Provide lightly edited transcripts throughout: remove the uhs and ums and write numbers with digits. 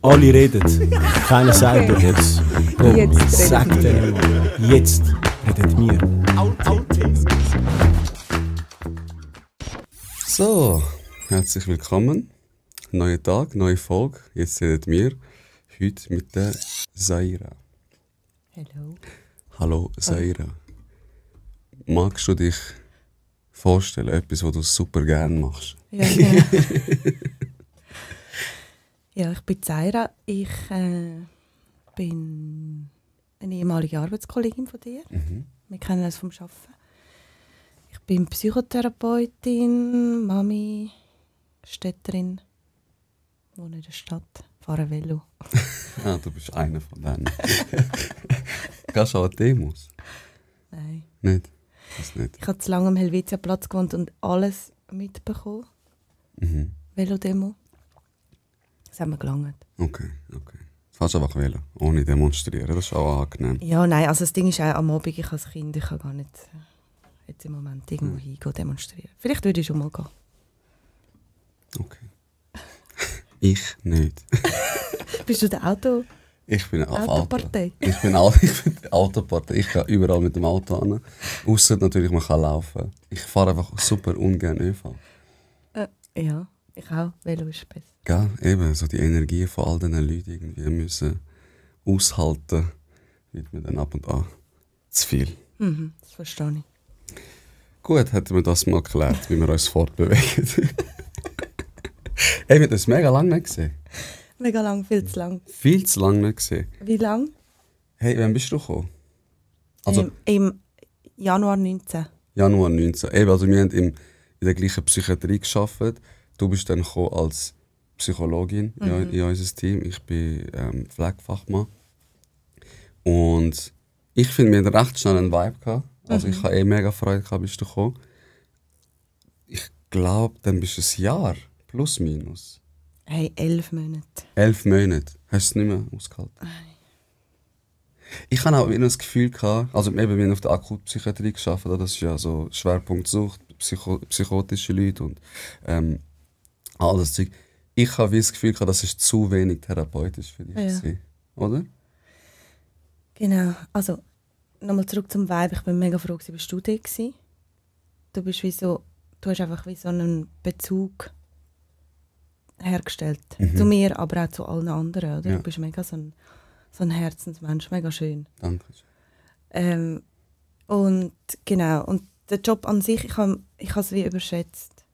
Alle reden, keiner sagt Okay. etwas. Komm, Jetzt sag redet denen mal. Jetzt redet wir. So, herzlich willkommen. Neuer Tag, neue Folge. Jetzt redet wir. Heute mit der Zaira. Hallo. Hallo Zaira. Magst du dich vorstellen, etwas, was du super gerne machst? Ja, genau. Ja, ich bin Zaira. Ich bin eine ehemalige Arbeitskollegin von dir. Wir kennen uns vom Arbeiten. Ich bin Psychotherapeutin, Mami, Städterin, wohne in der Stadt, fahre Velo. Ah, du bist einer von denen. Gehst du auch an Demos? Nein. Nicht? Das nicht. Ich habe zu lange am Helvetia-Platz gewohnt und alles mitbekommen. Mhm. Velodemo. Das haben wir gelangt. Okay. Fast einfach wählen, ohne demonstrieren. Das ist auch angenehm. Ja, nein, also das Ding ist auch am Abend, ich als Kind, ich kann gar nicht jetzt im Moment irgendwo hingehen demonstrieren. Vielleicht würde ich schon mal gehen. Okay. Ich nicht. Bist du der Auto? Ich bin auf Autopartei? Auto. Ich bin Autopartei. Ich gehe überall mit dem Auto hin. Ausser natürlich, man kann laufen. Ich fahre einfach super ungern ÖV. Ja, ich auch. Velo ist besser. Gell? Eben, so die Energie von all diesen Leuten irgendwie müssen aushalten, wird mir dann ab und an zu viel. Mhm, das verstehe ich. Gut, hätten wir das mal geklärt, wie wir uns fortbewegen. Hey, wir haben das mega lange nicht gesehen. Mega lang, viel zu lang. Viel zu lange nicht gesehen. Wie lang? Hey, wann bist du gekommen? Also Im Januar 19. Januar 19. Eben, also wir haben in der gleichen Psychiatrie gearbeitet. Du bist dann gekommen als Psychologin in unser Team. Ich bin Pflegefachmann. Und ich finde, wir hatten recht schnell einen Vibe gehabt. Also ich habe mega Freude gehabt, bist du gekommen. Ich glaube, dann bist du ein Jahr, plus minus. Hey, 11 Monate. 11 Monate. Hast du es nicht mehr ausgehalten? Ich hatte auch immer das Gefühl gehabt, also eben, wir haben auf der Akutpsychiatrie gearbeitet, das ist ja so Schwerpunkt Sucht, psychotische Leute und all das Zeug. Ich habe das Gefühl gehabt, das ist zu wenig therapeutisch für dich gewesen, oder? Genau. Also, nochmal zurück zum Vibe. Ich bin mega froh, dass du da warst. Du bist wie so, du hast einfach wie so einen Bezug hergestellt. Zu mir, aber auch zu allen anderen. Oder? Ja. Du bist mega so ein Herzensmensch, mega schön. Danke. Und genau, und der Job an sich, ich habe es wie unterschätzt.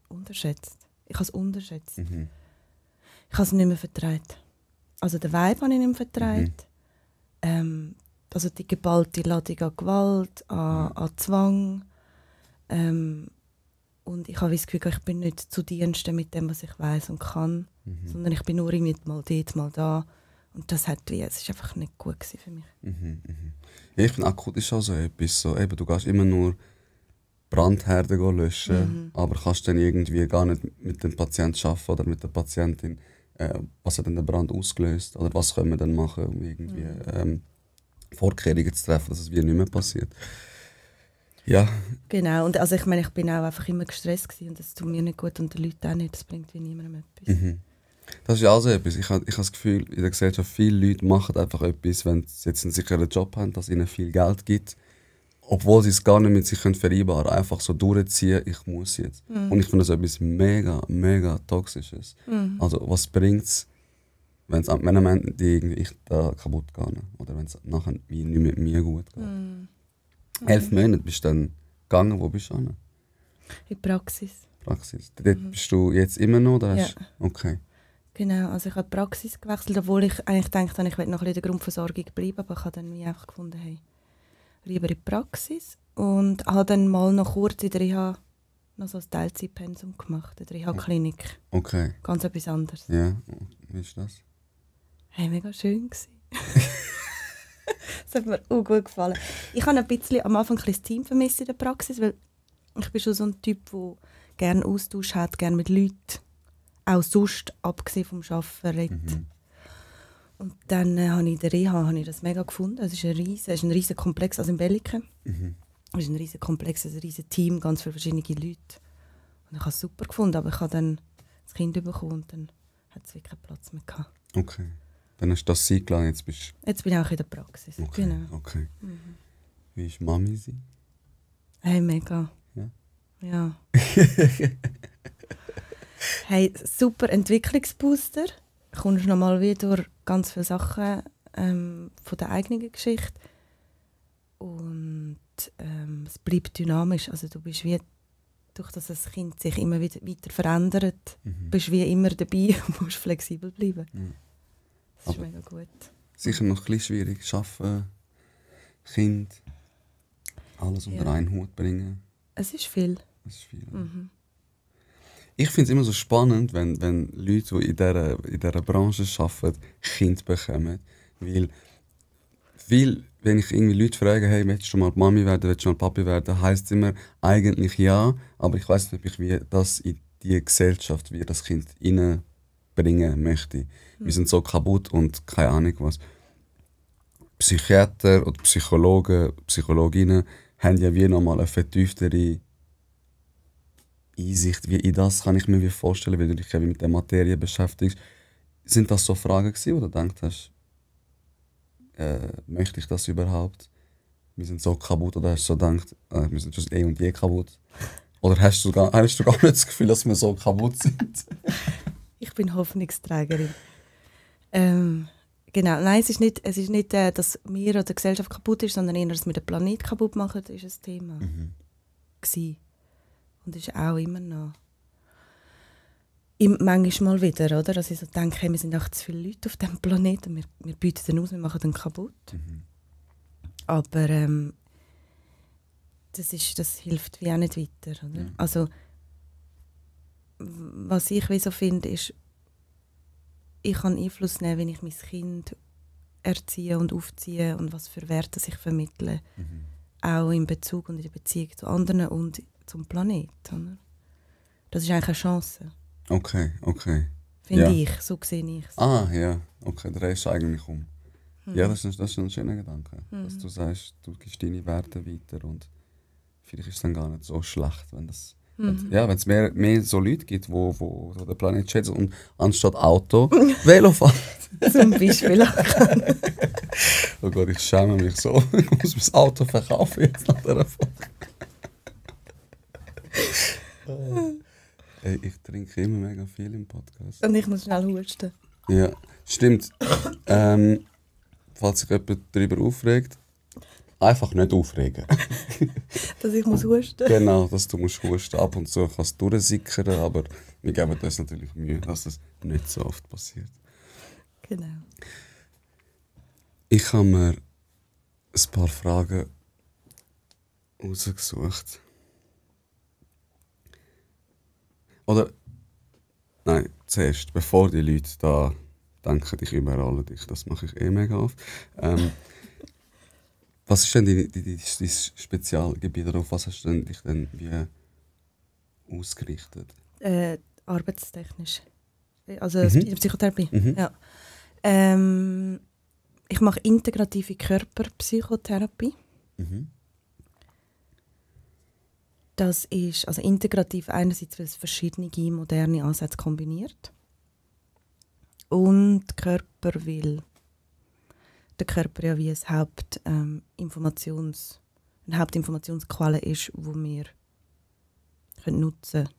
Ich habe es unterschätzt. Ich habe es nicht mehr vertraut. Also den Vibe habe ich nicht mehr vertraut. Also die geballte Ladung an Gewalt, an Zwang. Und ich habe das Gefühl, ich bin nicht zu Diensten mit dem, was ich weiß und kann, sondern ich bin nur irgendwie mal dort, mal da. Und das es ist einfach nicht gut gewesen für mich. Ja, ich finde, akut ist auch so etwas. So, eben, du gehst immer nur Brandherde löschen, aber kannst dann irgendwie gar nicht mit dem Patienten arbeiten oder mit der Patientin. Was hat denn der Brand ausgelöst? Oder was können wir dann machen, um irgendwie Vorkehrungen zu treffen, dass es wieder nicht mehr passiert? Ja. Genau, und also ich meine, ich bin auch einfach immer gestresst gewesen und das tut mir nicht gut und den Leuten auch nicht, das bringt wie niemandem etwas. Das ist ja auch so etwas. Ich habe das Gefühl, in der Gesellschaft, viele Leute machen einfach etwas, wenn sie jetzt einen sicheren Job haben, dass ihnen viel Geld gibt, obwohl sie es gar nicht mit sich vereinbaren können. Einfach so durchziehen, ich muss jetzt. Und ich finde das etwas mega, mega Toxisches. Also was bringt es, wenn am Ende ich da kaputt gehe oder wenn es nachher wie nicht mit mir gut geht. 11 Monate bist du dann gegangen, wo bist du hin? In Praxis. Praxis. Dort bist du jetzt immer noch? Oder hast... Ja. Okay. Genau, also ich habe die Praxis gewechselt, obwohl ich eigentlich gedacht habe, ich will noch ein bisschen in der Grundversorgung bleiben, aber ich habe dann wie einfach gefunden, hey, lieber in die Praxis. Und habe dann mal noch kurz in der Reha noch so ein Teilzeitpensum gemacht, in der Reha-Klinik. Okay. Ganz etwas anderes. Ja, wie ist das? Hey, mega schön gewesen. Das hat mir auch gut gefallen. Ich habe ein bisschen am Anfang ein bisschen das Team vermisst in der Praxis, weil ich bin schon so ein Typ, der gerne Austausch hat, gerne mit Leuten, auch sonst, abgesehen vom Arbeiten, redet. Und dann habe ich in der Reha das mega gefunden. Es ist ein riesen Komplex, also in Belliken. Es ist ein riesen Komplex, ein riesen Team, ganz viele verschiedene Leute. Und ich habe es super gefunden, aber ich habe dann das Kind bekommen und dann hat es wirklich keinen Platz mehr gehabt. Okay. Dann hast du das sein gelassen, jetzt bist Jetzt bin ich auch in der Praxis. du... Okay, Genau. okay. Wie ist Mami sein? Hey, mega. Ja? Ja. Hey, super Entwicklungsbooster. Kommst noch mal wieder durch ganz viele Sachen von der eigenen Geschichte. Und es bleibt dynamisch. Also du bist wie, durch dass das Kind sich immer wieder weiter verändert, bist wie immer dabei und musst flexibel bleiben. Das ist Aber mega gut. sicher noch ein bisschen schwierig. Arbeiten, Kind, alles unter einen Hut bringen. Es ist viel. Das ist viel. Ich finde es immer so spannend, wenn Leute, die in dieser Branche arbeiten, Kinder bekommen. Weil wenn ich irgendwie Leute frage, hey, willst du mal Mami werden, willst du mal Papi werden, heisst es immer eigentlich ja, aber ich weiß nicht, ob ich wie das in die Gesellschaft, wie das Kind reinbringen möchte. Wir sind so kaputt und keine Ahnung was. Psychiater oder Psychologen, Psychologinnen haben ja wie nochmal eine vertieftere Einsicht. Wie in das kann ich mir wie vorstellen, weil du dich mit der Materie beschäftigst. Sind das so Fragen gewesen, wo du gedacht hast, möchte ich das überhaupt? Wir sind so kaputt, oder hast du so gedacht, wir sind schon eh und je kaputt? Oder hast du gar nicht das Gefühl, dass wir so kaputt sind? Ich bin Hoffnungsträgerin. Genau, nein, es ist nicht, dass wir oder die Gesellschaft kaputt ist, sondern eher, dass wir den Planet kaputt machen, ist ein Thema. Gsi. Und ist auch immer noch. Manchmal mal wieder, oder? Dass ich so denke, hey, wir sind auch zu viele Leute auf diesem Planeten, wir bieten den aus, wir machen den kaputt. Aber das hilft wie auch nicht weiter. Oder? Also, was ich wie so finde, ist, ich kann Einfluss nehmen, wenn ich mein Kind erziehe und aufziehe und was für Werte ich vermittle. Auch in Bezug und in der Beziehung zu anderen und zum Planeten. Das ist eigentlich eine Chance. Okay. Finde ich, so sehe ich es. Ah, ja. Okay, der ist eigentlich um. Ja, das ist ein schöner Gedanke. Dass du sagst, du gibst deine Werte weiter und vielleicht ist es dann gar nicht so schlecht, wenn das... Ja, wenn es mehr so Leute gibt, wo den Planet schätzen und anstatt Auto Velo fahren. Zum Beispiel. Oh Gott, ich schäme mich so. Ich muss mein Auto verkaufen jetzt nach dieser Folge. Ey, ich trinke immer mega viel im Podcast. Und ich muss schnell husten. Ja, stimmt. Falls sich jemand darüber aufregt, einfach nicht aufregen. Dass ich muss husten? Genau, dass du musst husten. Ab und zu kann es durchsickern, aber wir geben uns natürlich Mühe, dass es nicht so oft passiert. Genau. Ich habe mir ein paar Fragen rausgesucht. Oder, nein, zuerst, bevor die Leute da denken, ich überall dich, das mache ich eh mega oft. Was ist denn dein Spezialgebiet, oder auf was hast du dich denn wie ausgerichtet? Arbeitstechnisch. Also in der Psychotherapie. Ja. Ich mache integrative Körperpsychotherapie. Das ist also integrativ einerseits, weil es verschiedene moderne Ansätze kombiniert. Und Körper, weil der Körper ja wie eine Hauptinformationsquelle ist, die wir nutzen können,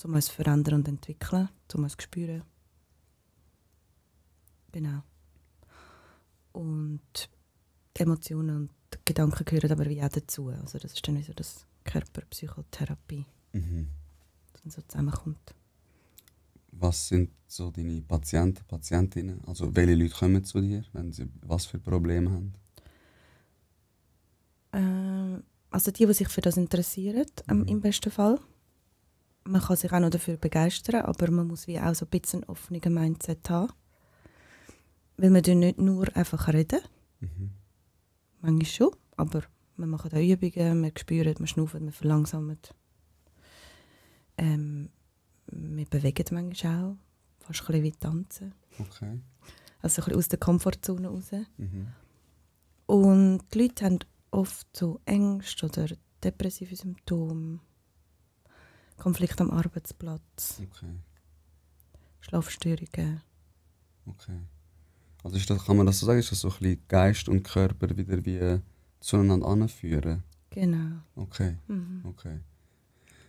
um uns zu verändern und entwickeln, um uns zu spüren. Genau. Und die Emotionen und die Gedanken gehören aber wie auch dazu. Also das ist dann wieder das Körperpsychotherapie, das dann so zusammenkommt. Was sind so deine Patienten, Patientinnen? Also welche Leute kommen zu dir, wenn sie was für Probleme haben? Also die sich für das interessieren, im besten Fall. Man kann sich auch noch dafür begeistern, aber man muss wie auch so ein bisschen ein offenes Mindset haben. Weil wir nicht nur einfach reden. Manchmal schon, aber wir machen auch Übungen, wir spüren, wir schnaufen, wir verlangsamen. Wir bewegen manchmal auch, fast ein bisschen wie tanzen. Okay. Also ein bisschen aus der Komfortzone raus. Und die Leute haben oft so Ängste oder depressive Symptome, Konflikte am Arbeitsplatz, Okay. Schlafstörungen. Okay. Also kann man das so sagen, ist das so ein bisschen Geist und Körper wieder wie zueinander anführen? Genau. Okay, okay.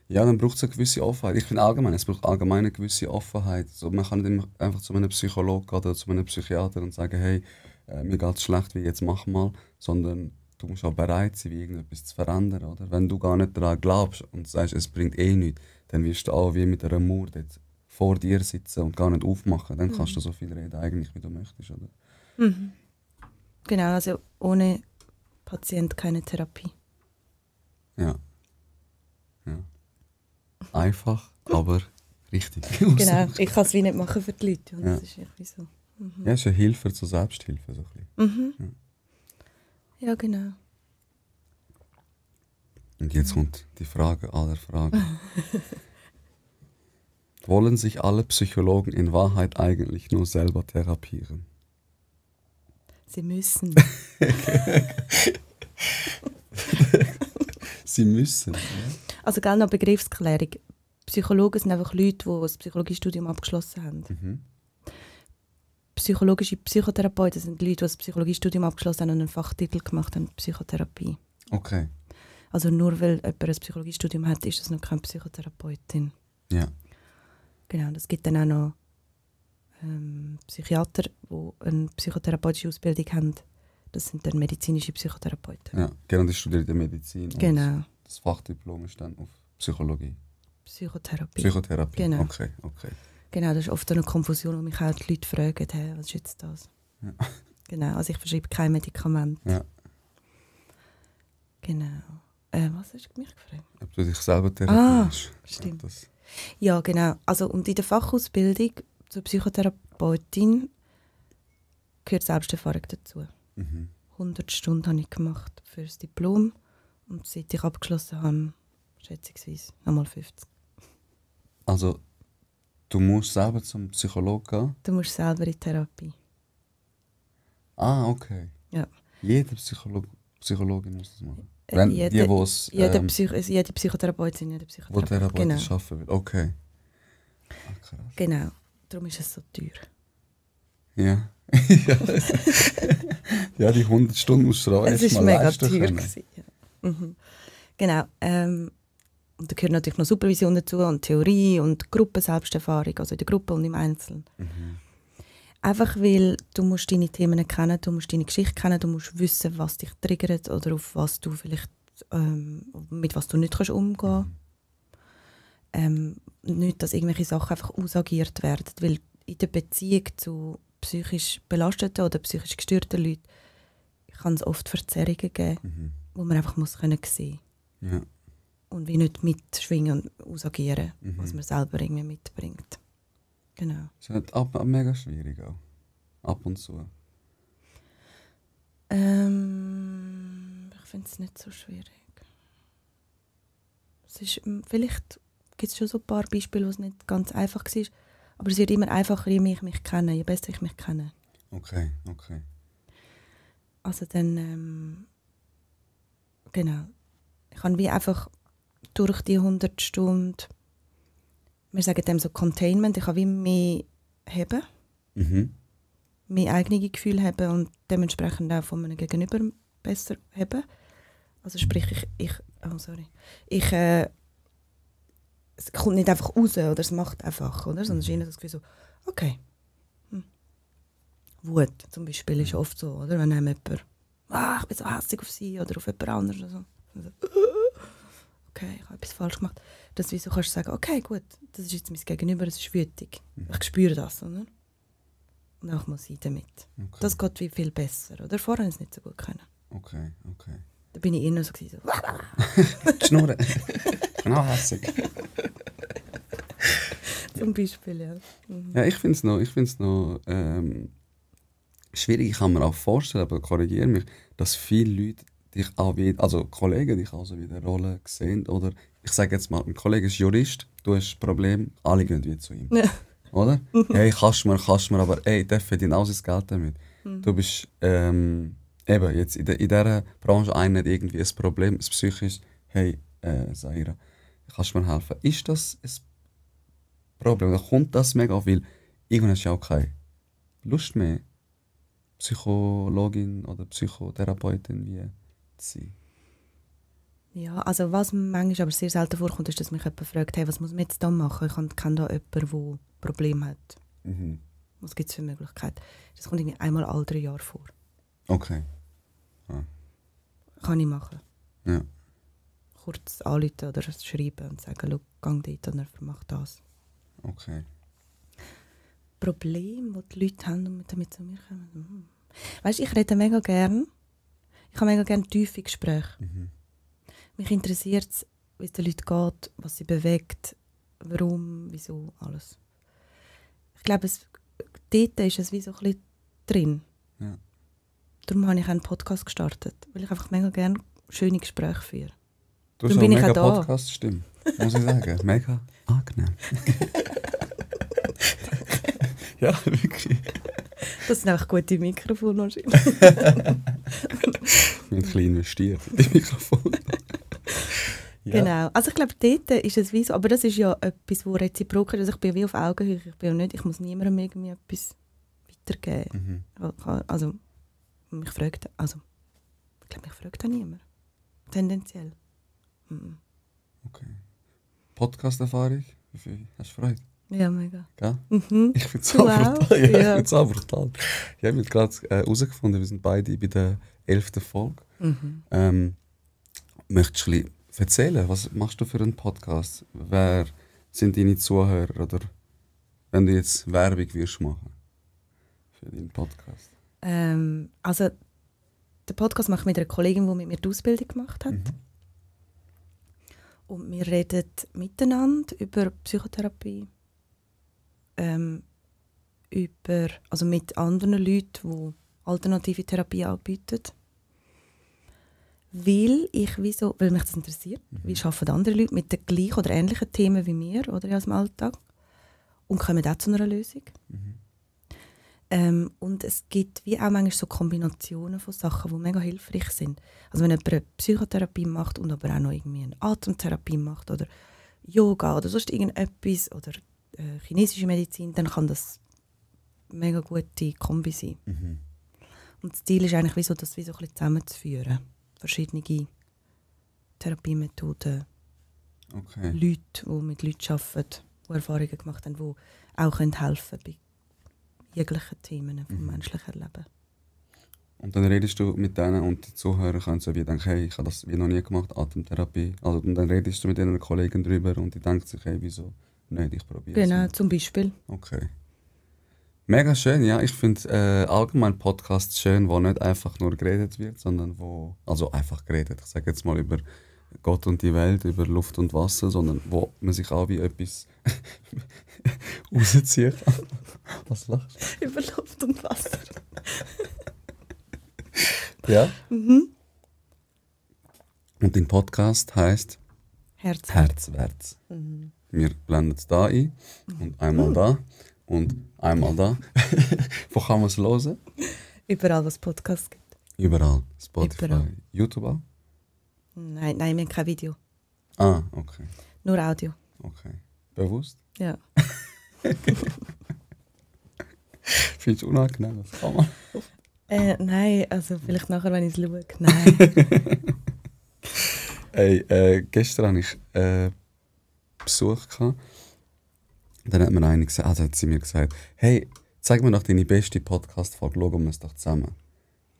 Ja, dann braucht es eine gewisse Offenheit. Ich finde allgemein, es braucht allgemein eine gewisse Offenheit. So, man kann nicht immer einfach zu einem Psychologen gehen oder zu einem Psychiater und sagen, hey, mir geht es schlecht, wie jetzt mach mal. Sondern du musst auch bereit sein, wie irgendetwas zu verändern. Oder? Wenn du gar nicht daran glaubst und sagst, es bringt eh nichts, dann wirst du auch wie mit einer Mauer dort vor dir sitzen und gar nicht aufmachen. Dann kannst du so viel reden, eigentlich, wie du möchtest. Oder? Mhm. Genau, also ohne Patient keine Therapie. Ja. Ja. Einfach, aber richtig. Genau, ich kann es wie nicht machen für die Leute. Und Ja. das ist irgendwie so. Ja, es ist eine Hilfe zur Selbsthilfe. So ein bisschen. Mhm. Ja, genau. Und jetzt kommt die Frage aller Fragen. Wollen sich alle Psychologen in Wahrheit eigentlich nur selber therapieren? Sie müssen. Sie müssen. Ja? Also gerne noch Begriffsklärung. Psychologen sind einfach Leute, die das Psychologiestudium abgeschlossen haben. Mhm. Psychologische Psychotherapeuten sind Leute, die das Psychologiestudium abgeschlossen haben und einen Fachtitel gemacht haben, Psychotherapie. Okay. Also nur weil jemand ein Psychologiestudium hat, ist das noch keine Psychotherapeutin. Ja. Genau, es gibt dann auch noch Psychiater, die eine psychotherapeutische Ausbildung haben. Das sind dann medizinische Psychotherapeuten. Ja. Genau, die studiert ja Medizin. Und Genau, das Fachdiplom ist dann auf Psychologie. Psychotherapie. Psychotherapie. Genau. Okay, okay. Genau, das ist oft eine Konfusion, wo mich auch die Leute fragen, hey, was ist jetzt das? Ja. Genau, also ich verschreibe kein Medikament. Ja. Genau. Was hast du mich gefragt? Ob du dich selber therapierst. stimmt. Das, Ja, genau. Also, und in der Fachausbildung zur Psychotherapeutin gehört Selbsterfahrung dazu. 100 Stunden habe ich gemacht für das Diplom und seit ich abgeschlossen habe, schätzungsweise nochmal 50. Also, du musst selber zum Psychologen gehen? Du musst selber in Therapie. Ah, okay. Ja. Jeder Psychologin muss das machen? Wenn Jede die Psychotherapeutin, jeder wo Psychotherapeut. Therapeutin Genau. arbeiten will. Okay. Ah, krass. Genau. Darum ist es so teuer. Ja. Ja, die 100 Stunden musst du auch Es erst war mal mega leisten teuer. können. Gewesen, ja. Genau. Und da gehört natürlich noch Supervision dazu und Theorie und Gruppenselbsterfahrung, also in der Gruppe und im Einzelnen. Einfach weil du musst deine Themen kennen, du musst deine Geschichte kennen, du musst wissen, was dich triggert oder auf was du vielleicht, mit was du nicht kannst umgehen kannst. Nicht, dass irgendwelche Sachen einfach ausagiert werden, weil in der Beziehung zu psychisch belasteten oder psychisch gestörten Leuten kann es oft Verzerrungen geben, wo man einfach muss können sehen Ja. und wie nicht mitschwingen und ausagieren, was man selber irgendwie mitbringt. Genau. Das ist halt mega schwierig auch. Ab und zu. Ich finde es nicht so schwierig. Es ist, vielleicht gibt es schon so ein paar Beispiele, wo es nicht ganz einfach war. Aber es wird immer einfacher, je mehr ich mich kenne, je besser ich mich kenne. Okay, okay. Also dann, genau. Ich habe wie einfach durch die 100 Stunden, wir sagen dem so Containment, ich habe wie mehr haben, mehr eigene Gefühle haben und dementsprechend auch von meinem Gegenüber besser haben. Also sprich, es kommt nicht einfach raus oder es macht einfach, oder? Sondern es ist eher das Gefühl so, okay. Wut zum Beispiel ist oft so, oder? Wenn einem jemand, ich bin so hässlich auf sie oder auf jemand anderes oder so. Okay, ich habe etwas falsch gemacht. Dass du so kannst sagen, okay, gut, das ist jetzt mein Gegenüber, es ist wütig. Ich spüre das, oder? Und auch mal sein damit. Okay. Das geht wie viel besser, oder? Vorher habe ich es nicht so gut können. Okay, okay. Da bin ich eher so, so Die Schnurren. Genau hässig. zum Beispiel, ja. Ja, ich finde es noch schwierig. Ich kann mir auch vorstellen, aber korrigiere mich, dass viele Leute dich auch wieder, also Kollegen dich auch so in der Rolle sehen. Oder ich sage jetzt mal, ein Kollege ist Jurist, du hast ein Problem, alle gehen wieder zu ihm. Ja. Oder? Hey, kannst mir, aber ey, der verdient auch sein Geld damit. Du bist eben jetzt in dieser Branche nicht irgendwie ein Problem, ein psychisches. Hey, Saira, kannst du mir helfen? Ist das ein Problem? Da kommt das mega auf, weil irgendwann hast du ja auch keine Lust mehr, Psychologin oder Psychotherapeutin wie zu sein? Ja, also was manchmal aber sehr selten vorkommt, ist, dass mich jemand fragt, hey, was muss man jetzt da machen? Ich kenne da jemanden, der Probleme hat. Mhm. Was gibt es für Möglichkeiten? Das kommt irgendwie einmal alle 3 Jahre vor. Okay. Kann ich machen. Ja. Kurz anrufen oder schreiben und sagen, schau, geh dort oder mach das. Okay. Probleme, die die Leute haben und damit zu mir kommen. Weißt du, ich rede mega gern. Ich habe mega gerne tiefe Gespräche. Mhm. Mich interessiert es, wie es den Leuten geht, was sie bewegt, warum, wieso, alles. Ich glaube, dort ist es wie so ein bisschen drin. Ja. Darum habe ich einen Podcast gestartet, weil ich einfach mega gerne schöne Gespräche führe. Du hast Darum auch bin ich mega auch da. Podcast-Stimme, muss ich sagen. Mega angenehm. Ja, wirklich. Das sind einfach gute Mikrofone. Wir haben ein bisschen investiert in die Mikrofone. Ja. Genau. Also ich glaube, dort ist es wie so, aber das ist ja etwas, wo reziprok ist. Also ich bin wie auf Augenhöhe. Ich muss niemandem irgendwie etwas weitergeben. Mhm. Also, mich fragt, also, ich glaube, mich fragt auch niemand. Tendenziell. Mhm. Okay. Podcast-Erfahrung? Wie viel hast du Freude? Ja, mega. Gell? Mhm. Ich finde es Du auch auch? brutal. Ja, Ja. ich find's auch brutal. Ich habe gerade herausgefunden, wir sind beide bei der 11. Folge. Mhm. Möchtest du ein bisschen erzählen, was machst du für einen Podcast? Wer sind deine Zuhörer? Oder wenn du jetzt Werbung würdest machen für deinen Podcast? Also, den Podcast mache ich mit einer Kollegin, die mit mir die Ausbildung gemacht hat. Und wir reden miteinander über Psychotherapie, also mit anderen Leuten, die alternative Therapie anbieten. Weil mich das interessiert. Wie arbeiten andere Leute mit den gleichen oder ähnlichen Themen wie wir oder aus dem Alltag und kommen auch zu einer Lösung. Und es gibt wie auch manchmal so Kombinationen von Sachen, die mega hilfreich sind. Also wenn jemand eine Psychotherapie macht und aber auch noch irgendwie eine Atemtherapie macht oder Yoga oder sonst irgendetwas oder chinesische Medizin, dann kann das eine mega gute Kombi sein. Und das Ziel ist eigentlich, wie so, das wie so ein bisschen zusammenzuführen. Verschiedene Therapiemethoden, Okay. Leute, die mit Leuten arbeiten, die Erfahrungen gemacht haben, die auch helfen können bei jeglichen Themen vom menschlichen Leben. Und dann redest du mit denen und die Zuhörer können so wie denken, hey, ich habe das wie noch nie gemacht, Atemtherapie. Also, und dann redest du mit einer Kollegin drüber und die denkt sich, hey, wieso nicht, ich probiere es. Genau, zum Beispiel. Okay. Mega schön, ja. Ich finde allgemein Podcasts schön, wo nicht einfach nur geredet wird, sondern wo, also einfach geredet, ich sage jetzt mal über Gott und die Welt, über Luft und Wasser, sondern wo man sich auch wie etwas rausziehen kann. Was lachst du? Über Luft und Wasser. Ja. Und dein Podcast heisst Herz. Herzwärts. Wir blenden es da ein und einmal da und einmal da. Wo kann man es hören? Überall, was es Podcasts gibt. Überall. Spotify, Überall. YouTube auch? Nein, wir haben kein Video. Ah, okay. Nur Audio. Okay. Bewusst? Ja. Findest du unangenehm? Das kann man. Nein, also vielleicht nachher, wenn ich es schaue. Nein. Hey, gestern hatte ich Besuch gehabt. Dann hat mir eine gesagt, also hat sie mir gesagt, hey, zeig mir doch deine beste Podcast-Folge, schauen wir es doch zusammen.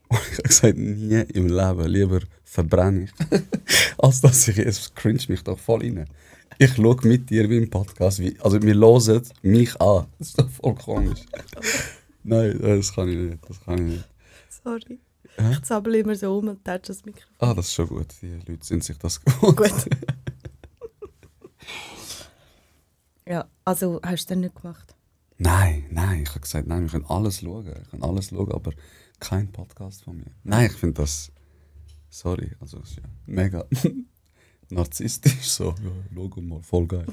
Und ich habe gesagt, nie im Leben, lieber verbrenne ich. Als dass es cringe mich doch voll rein. Ich schaue mit dir wie im Podcast, also wir hören mich an. Das ist doch voll komisch. Nein, das kann ich nicht. Sorry. Hä? Ich zappel immer so um und tätsche das Mikrofon. Ah, das ist schon gut. Die Leute sind sich das gewohnt. Gut. Ja, also hast du es dann nicht gemacht? Nein, ich habe gesagt, nein, wir können alles schauen. Ich kann alles schauen, aber kein Podcast von mir. Nein, ich finde das... Sorry, also es ist ja mega narzisstisch so. Ja, schau mal, voll geil.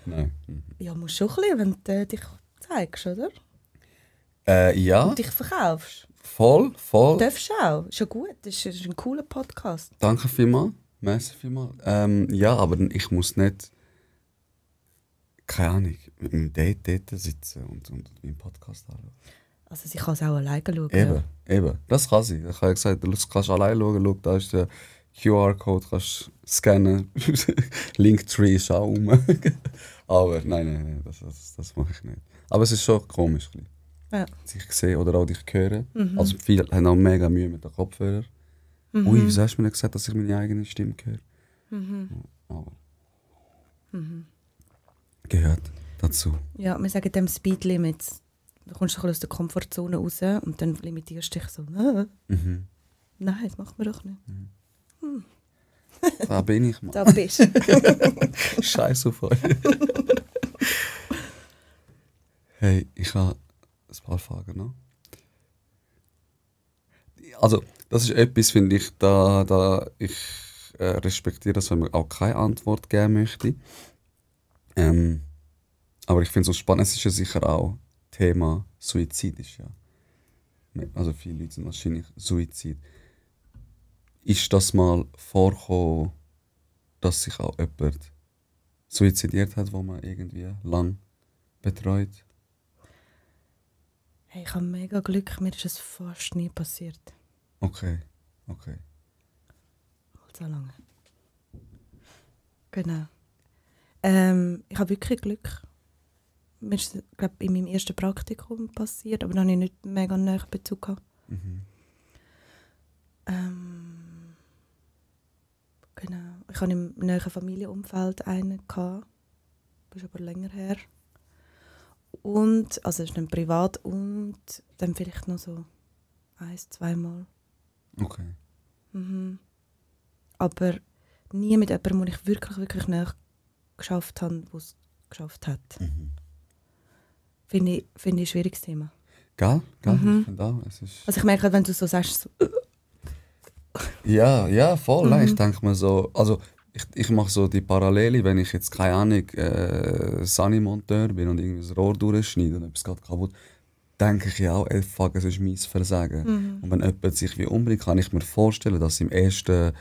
Nein. Ja, musst schon ein bisschen, wenn du dich zeigst, oder? Ja, Und dich verkaufst. voll. Darfst du auch. Ist ja gut, das ist ein cooler Podcast. Danke vielmals. Merci vielmals. Ja, aber ich muss nicht... Keine Ahnung, mit einem Date dort sitzen und meinen Podcast anschauen. Also sie kann es auch alleine schauen. Eben, eben. Das kann sie. Ich habe ja gesagt, du kannst allein schauen, schau, da ist der QR-Code, kannst scannen. Linktree ist auch rum. Aber nein, das mache ich nicht. Aber es ist schon komisch. Ja. Sich sehen oder auch dich hören. Also viele haben auch mega Mühe mit den Kopfhörern. Ui, wieso hast du mir nicht gesagt, dass ich meine eigene Stimme höre? Aber gehört dazu. Ja, wir sagen dem Speed Limits. Du kommst ein bisschen aus der Komfortzone raus und dann limitierst du dich so. Nein, das machen wir doch nicht. Da bin ich mal. Da bist du. Scheiß auf euch. Hey, ich habe ein paar Fragen noch. Also, das ist etwas, finde ich, da ich respektiere das, wenn man auch keine Antwort geben möchte. Aber ich finde es so spannend, es ist ja sicher auch Thema Suizid. Ist ja. Also viele Leute sind wahrscheinlich Suizid. Ist das mal vorgekommen, dass sich auch jemand suizidiert hat, wo man irgendwie lang betreut? Hey, ich habe mega Glück, mir ist es fast nie passiert. Okay. So lange. Genau. Ich habe wirklich Glück. Mir ist es, glaube ich, in meinem ersten Praktikum passiert, aber da hatte ich nicht mega nahen Bezug gehabt. Genau. Ich hatte im nahen Familienumfeld einen gehabt. Das ist aber länger her. Und, also es ist dann privat und dann vielleicht noch so 1-2 Mal. Okay. Aber nie mit jemandem, wo ich wirklich nahe geschafft habe, der es geschafft hat. Finde ich ein schwieriges Thema. Gell? Ich finde auch. Es ist Also ich merke, wenn du so sagst, so, ja, voll. Nein, ich denke mir so, also ich mache so die Parallele, wenn ich jetzt, keine Ahnung, Sani-Monteur bin und irgendwie das Rohr durchschneide und etwas geht kaputt, denke ich ja auch, ey, fuck, es ist mein Versagen. Und wenn jemand sich wie umbringt, kann ich mir vorstellen, dass im ersten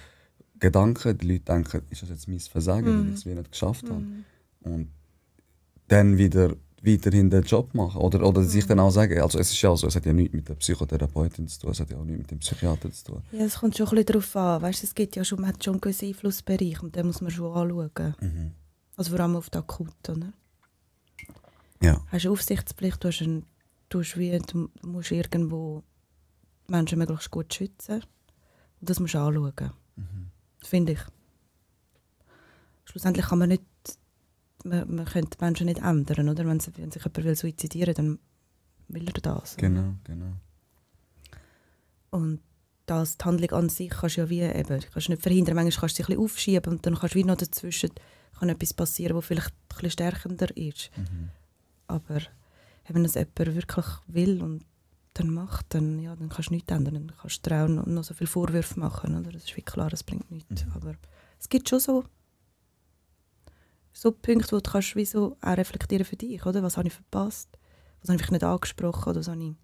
Gedanken die Leute denken, ist das jetzt mein Versagen, weil ich es wie nicht geschafft habe. Und dann wieder weiterhin den Job machen. Oder sich dann auch sagen, also es ist ja so, es hat ja nichts mit der Psychotherapeutin zu tun, es hat ja auch nichts mit dem Psychiater zu tun. ja, es kommt schon ein bisschen darauf an. Weißt, es gibt ja schon, man hat schon einen gewissen Einflussbereich und den muss man schon anschauen. Also vor allem auf die Akute, oder? Ja. Hast du Aufsichtspflicht, du musst irgendwo die Menschen möglichst gut schützen. Und das musst du anschauen. Finde ich. Schlussendlich kann man nicht, man könnte die Menschen nicht ändern, oder? Wenn sich jemand will suizidieren, dann will er das. Genau. Und das, die Handlung an sich kannst du ja wie eben, kannst du nicht verhindern. Manchmal kannst du dich ein bisschen aufschieben und dann kannst du wie noch dazwischen kann etwas passieren, was vielleicht ein bisschen stärkender ist. Aber wenn es jemand wirklich will und dann macht, dann kannst du nichts ändern. Dann kannst du dir auch noch so viele Vorwürfe machen. Oder? Das ist wie klar, das bringt nichts. Aber es gibt schon so Punkte, wo du kannst wie so auch reflektieren für dich. Oder? Was habe ich verpasst? Was habe ich nicht angesprochen? Oder was habe ich,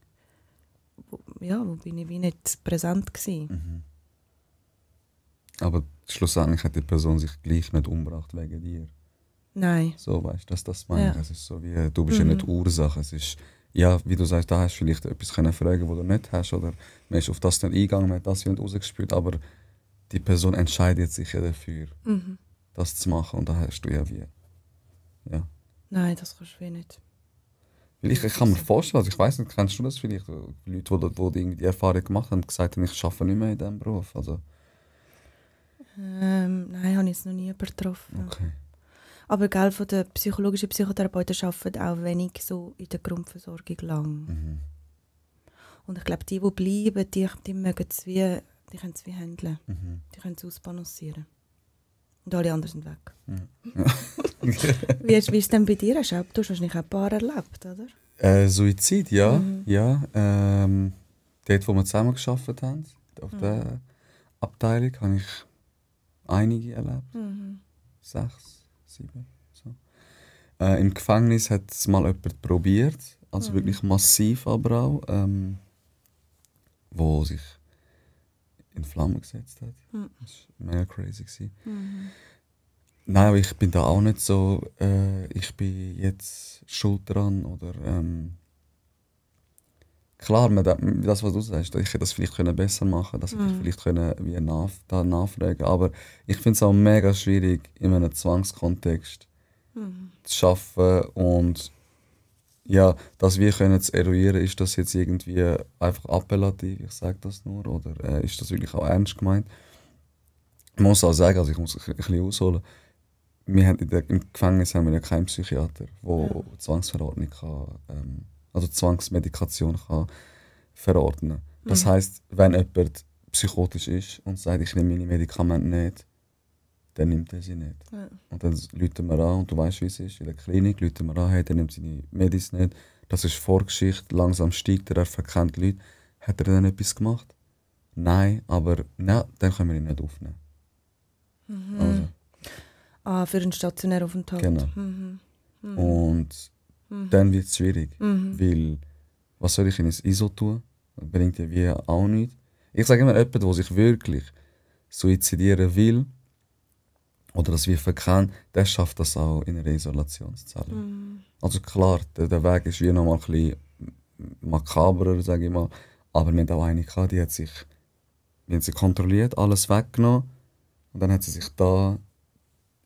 wo bin ich wie nicht präsent gewesen? Aber schlussendlich hat die Person sich gleich nicht umgebracht wegen dir. Nein. So, weißt du, das meine ich. Ja. Es ist so wie, du bist ja nicht Ursache. Es ist, ja, wie du sagst, da hast du vielleicht etwas können fragen, was du nicht hast. Oder man ist auf das dann eingegangen, man hat das nicht rausgespürt. Aber die Person entscheidet sich ja dafür, das zu machen. Und da hast du ja wie. Ja. Nein, das kannst du wie nicht. Vielleicht, ich kann mir vorstellen, also ich weiss nicht, kennst du das vielleicht? Leute, die die Erfahrung gemacht haben, gesagt haben, ich arbeite nicht mehr in diesem Beruf. Also. Nein, habe ich jetzt noch nie übertroffen. Okay. Aber gell, von den psychologischen Psychotherapeuten arbeiten auch wenig so in der Grundversorgung lang. Und ich glaube, die bleiben, die mögen es wie, die können es wie handeln. Die können es ausbalancieren. Und alle anderen sind weg. Wie ist es denn bei dir? Du hast wahrscheinlich auch ein paar erlebt, oder? Suizid, ja. Ja. Dort, wo wir zusammen gearbeitet haben, auf der Abteilung, habe ich einige erlebt. 6, 7. So. Im Gefängnis hat es mal jemand probiert, also wirklich massiv aber auch, wo sich in Flammen gesetzt hat. Das war mega crazy. Nein, aber ich bin da auch nicht so, ich bin jetzt schuld dran oder klar, das, was du sagst, ich hätte das vielleicht besser machen können, das hätte ich vielleicht wie nachfragen, aber ich finde es auch mega schwierig, in einem Zwangskontext zu arbeiten und ja, das wir können zu eruieren, ist das jetzt irgendwie einfach appellativ, ich sage das nur, oder ist das wirklich auch ernst gemeint? Ich muss auch sagen, also ich muss ein bisschen ausholen, wir haben im Gefängnis haben wir ja keinen Psychiater, der Zwangsverordnung kann, also Zwangsmedikation kann verordnen. Das heisst, wenn jemand psychotisch ist und sagt, ich nehme meine Medikamente nicht, dann nimmt er sie nicht. Ja. Und dann rufen wir an und du weißt, wie es ist. In der Klinik rufen wir an, hey, der nimmt seine Medis nicht. Das ist Vorgeschichte, langsam steigt er verkennt Leute. Hat er dann etwas gemacht? Nein, aber nein, dann können wir ihn nicht aufnehmen. Also. Für einen stationären Aufenthalt. Genau. Und dann wird es schwierig, weil was soll ich in ein ISO tun? Das bringt ja wie auch nichts. Ich sage immer, jemand, der sich wirklich suizidieren will, oder das wir verkennen, der schafft das auch in einer Isolationszelle. Also klar, der Weg ist wie noch mal ein bisschen makaberer, sage ich mal. Aber wir hatten auch eine gehabt, die hat sie kontrolliert, alles weggenommen. Und dann hat sie sich da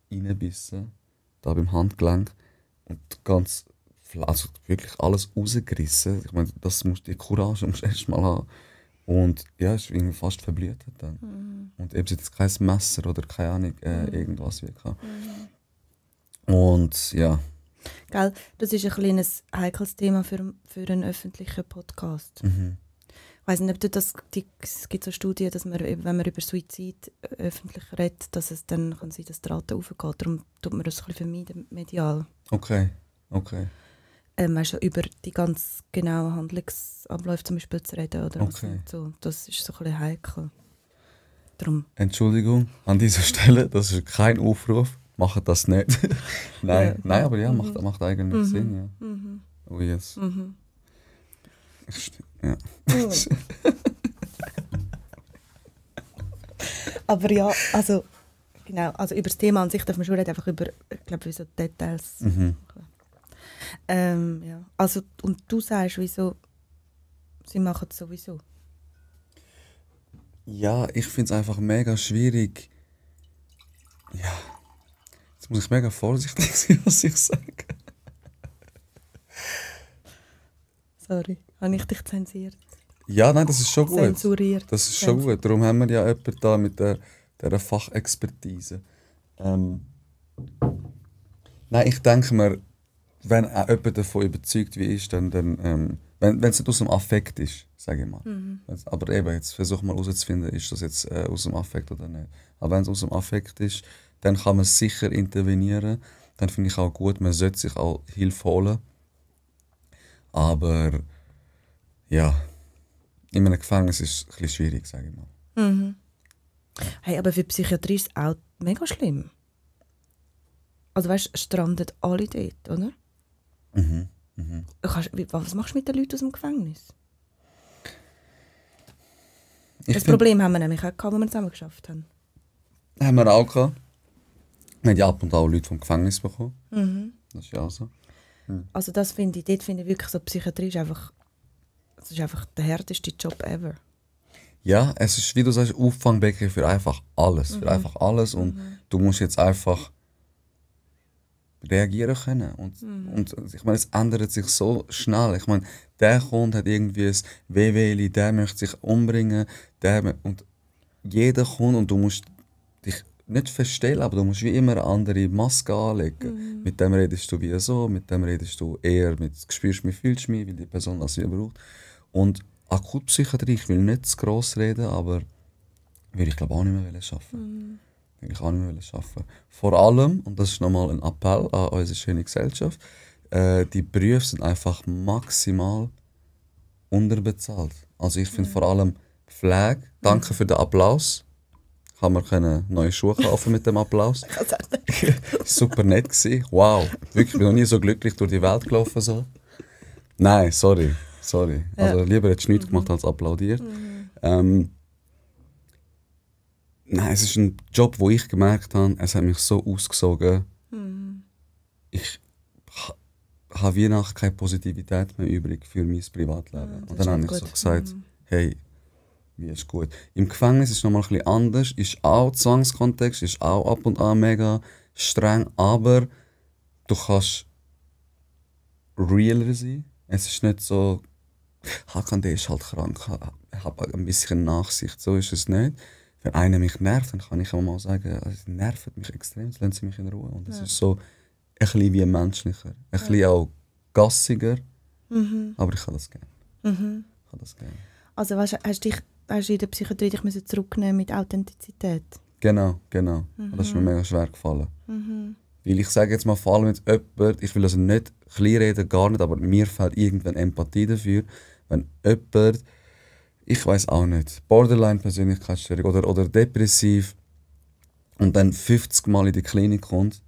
reingebissen, da beim Handgelenk. Und ganz, also wirklich alles rausgerissen. Ich meine, die Courage musst du erst mal haben. Und ja, es ist irgendwie fast verblutet dann. Und eben, sie hat jetzt kein Messer oder keine Ahnung, irgendwas wie gehabt. Und ja. Gell, das ist ein kleines heikles Thema für einen öffentlichen Podcast. Ich weiss nicht, ob es gibt so Studien, dass man, wenn man über Suizid öffentlich redet, dass es dann kann sein, dass die Rate aufgeht. Darum tut man das ein bisschen vermeiden, medial. Okay. Weißt du, über die ganz genauen Handlungsabläufe zum Beispiel zu reden. Oder Okay. so. Das ist so ein bisschen heikel. Darum. Entschuldigung an dieser Stelle, das ist kein Aufruf. Macht das nicht. Nein, aber ja, macht eigentlich Sinn. Ja. Oh yes. Ja. Aber ja, also genau, also über das Thema an sich darf man schon reden, einfach über, ich glaube, so Details. Ja. Also, und du sagst, wieso sie machen es sowieso? Ja, ich finde es einfach mega schwierig. Ja, jetzt muss ich mega vorsichtig sein, was ich sage. Sorry, habe ich dich zensiert? Ja, nein, das ist schon gut. Zensuriert. Das ist schon gut. Darum haben wir ja jemanden da mit dieser Fachexpertise. Nein, ich denke mir, wenn auch jemand davon überzeugt wie ich, dann wenn es nicht aus dem Affekt ist, sage ich mal. Aber eben, jetzt versuch mal herauszufinden, ist das jetzt aus dem Affekt oder nicht. Aber wenn es aus dem Affekt ist, dann kann man sicher intervenieren. Dann finde ich auch gut, man sollte sich auch Hilfe holen. Aber ja, in einem Gefängnis ist es ein bisschen schwierig, sage ich mal. Hey, aber für die Psychiatrie ist es auch mega schlimm. Also weißt du, strandet alle dort, oder? Was machst du mit den Leuten aus dem Gefängnis? Das Problem haben wir nämlich auch gehabt, als wir zusammen geschafft haben. Haben wir auch gehabt. Wir haben ja ab und an auch Leute vom Gefängnis bekommen. Das ist ja auch so. Also dort finde ich wirklich so, Psychiatrie ist einfach der härteste Job ever. Ja, es ist, wie du sagst, Auffangbecken für einfach alles. Für einfach alles und du musst jetzt einfach reagieren können. Und ich meine, es ändert sich so schnell. Ich meine, der Kunde hat irgendwie ein Wehwehli, der möchte sich umbringen, und jeder Kunde, und du musst dich nicht verstellen, aber du musst wie immer eine andere Maske anlegen. Mit dem redest du wie so, mit dem redest du eher mit «spürst mich, fühlst mich», weil die Person das braucht. Und Akutpsychiatrie, ich will nicht zu gross reden, aber würde ich glaube auch nicht mehr arbeiten. Vor allem, und das ist nochmal ein Appell an unsere schöne Gesellschaft, die Berufe sind einfach maximal unterbezahlt. Also ich finde vor allem Pflege, danke für den Applaus. Kann man neue Schuhe kaufen mit dem Applaus. Super nett gewesen. Wow, wirklich, ich bin noch nie so glücklich durch die Welt gelaufen. So. Nein, sorry. Also lieber hättest du nichts gemacht als applaudiert. Nein, es ist ein Job, wo ich gemerkt habe, es hat mich so ausgesogen. Ich habe wie nachher keine Positivität mehr übrig für mein Privatleben. Und dann habe ich so gesagt, hey, wie ist gut. Im Gefängnis ist es nochmal ein bisschen anders, ist auch Zwangskontext, ist auch ab und an mega streng, aber du kannst realer sein. Es ist nicht so, Hakan, der ist halt krank, ich habe ein bisschen Nachsicht, so ist es nicht. Wenn einer mich nervt, dann kann ich auch mal sagen, es nervt mich extrem, lassen Sie mich in Ruhe. Und es ist so ein bisschen wie menschlicher, ein bisschen auch gassiger, aber ich kann das gerne. Ich kann das gerne. Also weißt, hast du in der Psychiatrie dich müssen zurücknehmen mit Authentizität? Genau. Das ist mir mega schwer gefallen. Weil ich sage jetzt mal, vor allem mit jemand, ich will also nicht kleinreden, gar nicht, aber mir fehlt irgendwann Empathie dafür, wenn jemand, ich weiß auch nicht, Borderline-Persönlichkeitsstörung oder depressiv und dann 50 Mal in die Klinik kommt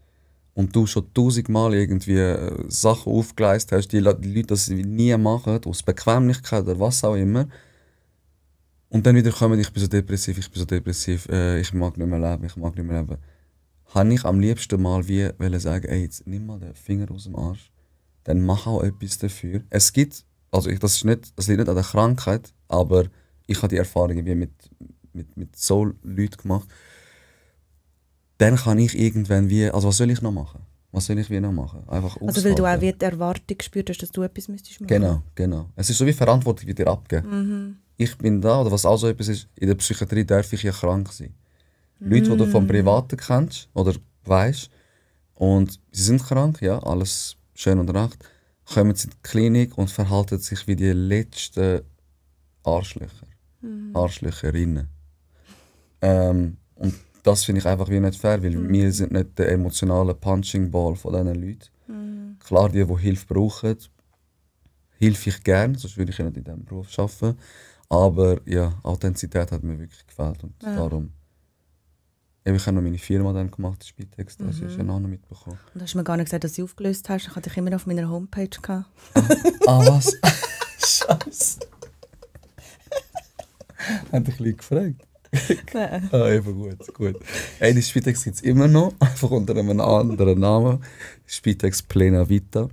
und du schon 1000 Mal irgendwie Sachen aufgeleistet hast, die Leute das nie machen, aus Bequemlichkeit oder was auch immer. Und dann wieder kommen, ich bin so depressiv, ich mag nicht mehr leben, habe ich am liebsten mal wie sagen, ey, jetzt nimm mal den Finger aus dem Arsch, dann mach auch etwas dafür. Es gibt, also das liegt nicht an der Krankheit, aber ich habe die Erfahrungen wie mit so Leuten gemacht. Dann kann ich irgendwann wie, also was soll ich noch machen? Einfach also weil du auch wie die Erwartung gespürt hast, dass du etwas müsstest machen. Genau. Es ist so wie Verantwortung, die dir abgeben. Ich bin da, oder was auch so etwas ist, in der Psychiatrie darf ich ja krank sein. Leute, die du vom Privaten kennst oder weißt, und sie sind krank, ja, alles schön und recht, kommen sie in die Klinik und verhalten sich wie die letzten Arschlöcher. Arschlöcherinnen. Und das finde ich einfach wie nicht fair, weil wir sind nicht der emotionale Punching Ball von diesen Leuten. Klar, die Hilfe brauchen, helfe ich gerne, sonst würde ich ja nicht in diesem Beruf arbeiten. Aber ja, Authentizität hat mir wirklich gefällt und darum. Ich habe noch meine Firma dann gemacht, Spitex, das hast du ja noch mitbekommen. Und hast du mir gar nicht gesagt, dass du aufgelöst hast? Ich hatte dich immer auf meiner Homepage gehabt. Was? Scheiße. Hat dich ein bisschen gefragt? Nein. Eben gut. Hey, die Spitex gibt es immer noch, einfach unter einem anderen Namen. Spitex Plena Vita.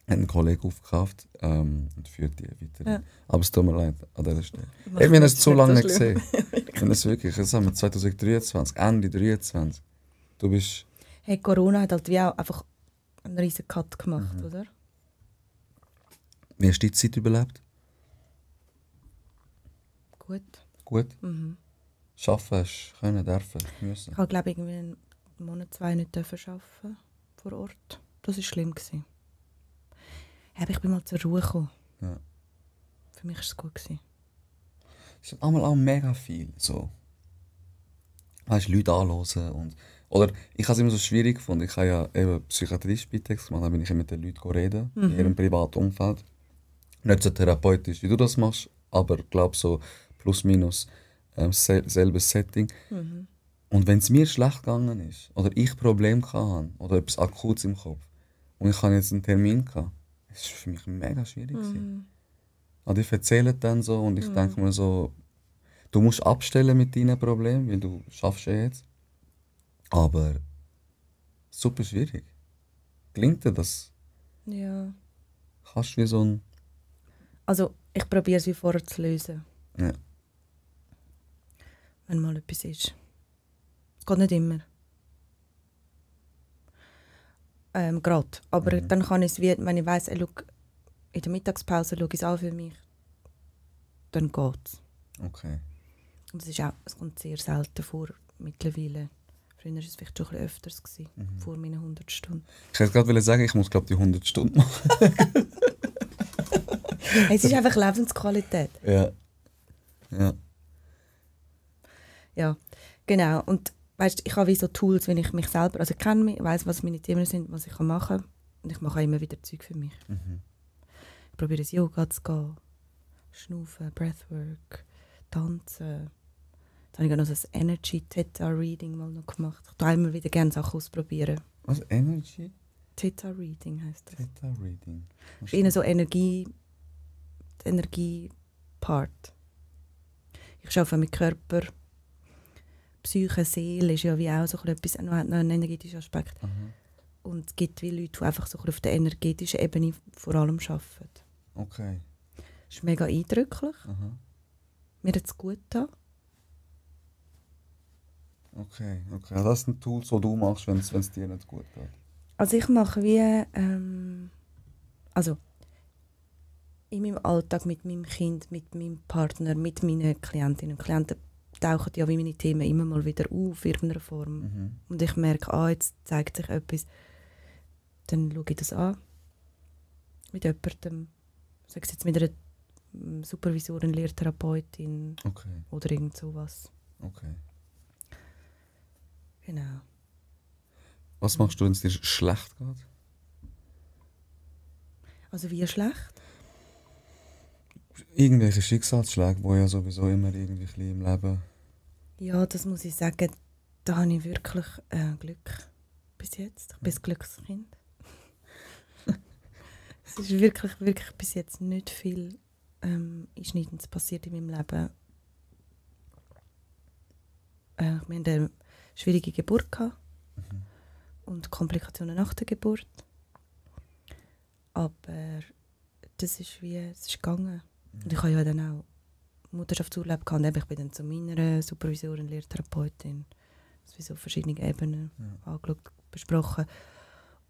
Hat ein Kollege aufgekauft und führt die weiter. Ja. Aber es tut mir leid an dieser Stelle. Wir haben es zu lange nicht gesehen. Wir haben es wirklich, jetzt haben wir 2023, Ende 2023. Du bist... Hey, Corona hat halt wie auch einfach einen riesen Cut gemacht, oder? Wie hast du die Zeit überlebt? Gut? Arbeiten hast du können, dürfen, müssen? Ich habe, glaube ich, irgendwie einen Monat, 2 nicht arbeiten vor Ort. Das war schlimm. Aber ich bin mal zur Ruhe gekommen. Ja. Für mich war es gut. Es ist einmal auch mega viel. So. Weißt, Leute anhören. Oder ich habe es immer so schwierig gefunden. Ich habe ja eben Psychiatrie-Spitex gemacht, da bin ich mit den Leuten reden, in ihrem privaten Umfeld. Nicht so therapeutisch, wie du das machst, aber ich glaube so plus minus selbes Setting. Und wenn es mir schlecht gegangen ist, oder ich Probleme hatte, oder etwas Akutes im Kopf, und ich hatte jetzt einen Termin gehabt, das war für mich mega schwierig. Und die erzählen dann so und ich denke mir so, du musst abstellen mit deinen Problemen, weil du schaffst ja jetzt. Aber super schwierig. Gelingt dir das? Ja. Kannst du wie so ein... Also ich probiere es wie vorher zu lösen. Ja. Wenn mal etwas ist. Es geht nicht immer. Gerade. Aber dann kann ich es wie, wenn ich weiss, in der Mittagspause schaue ich es an für mich, dann geht es. Okay. Und es kommt sehr selten vor mittlerweile. Früher war es vielleicht schon ein bisschen öfters, vor meinen 100 Stunden. Ich wollte gerade sagen, ich muss glaube die 100 Stunden machen. Es ist einfach Lebensqualität. Ja. Ja, genau. Und weißt, ich habe wie so Tools, wenn ich mich selber, also ich kenne mich, weiss, was meine Themen sind, was ich machen kann. Und ich mache auch immer wieder Zeug für mich. Ich probiere ins Yoga zu gehen, schnaufen, Breathwork, tanzen. Dann habe ich noch so ein Energy-Theta-Reading mal noch gemacht. Ich tue immer wieder gerne Sachen ausprobieren. Was? Energy? Theta-Reading heisst das. Theta-Reading. Das ist eher so Energie-Part. Ich arbeite mit Körper. Psyche, Seele ist ja wie auch so etwas, noch einen energetischen Aspekt. Und es gibt wie Leute, die einfach so ein bisschen auf der energetischen Ebene vor allem arbeiten. Okay. Das ist mega eindrücklich. Aha. Mir hat es gut getan. Okay. Also das sind Tools, die du machst, wenn es dir nicht gut geht. Also ich mache wie, also in meinem Alltag mit meinem Kind, mit meinem Partner, mit meinen Klientinnen und Klienten tauchen ja wie meine Themen immer mal wieder auf in irgendeiner Form. Mhm. Und ich merke, jetzt zeigt sich etwas, dann schaue ich das an. Mit jemandem, sei es jetzt mit einer Supervisorin, Lehrtherapeutin Okay. oder irgend sowas. Okay. Genau. Was machst du, wenn es dir schlecht geht? Also wie schlecht? Irgendwelche Schicksalsschläge, die ja sowieso immer irgendwie ein bisschen im Leben... Ja, das muss ich sagen, da habe ich wirklich Glück bis jetzt. Ich bin ein Glückskind. Es ist wirklich bis jetzt nicht viel Einschneidendes passiert in meinem Leben. Wir hatten eine schwierige Geburt gehabt und Komplikationen nach der Geburt. Aber es ist gegangen. Und ich habe ja dann auch Mutterschaftsurlaub gehabt. Und ich bin dann zu meiner Supervisorin, Lehrtherapeutin, sowieso verschiedene Ebenen angeschaut, besprochen.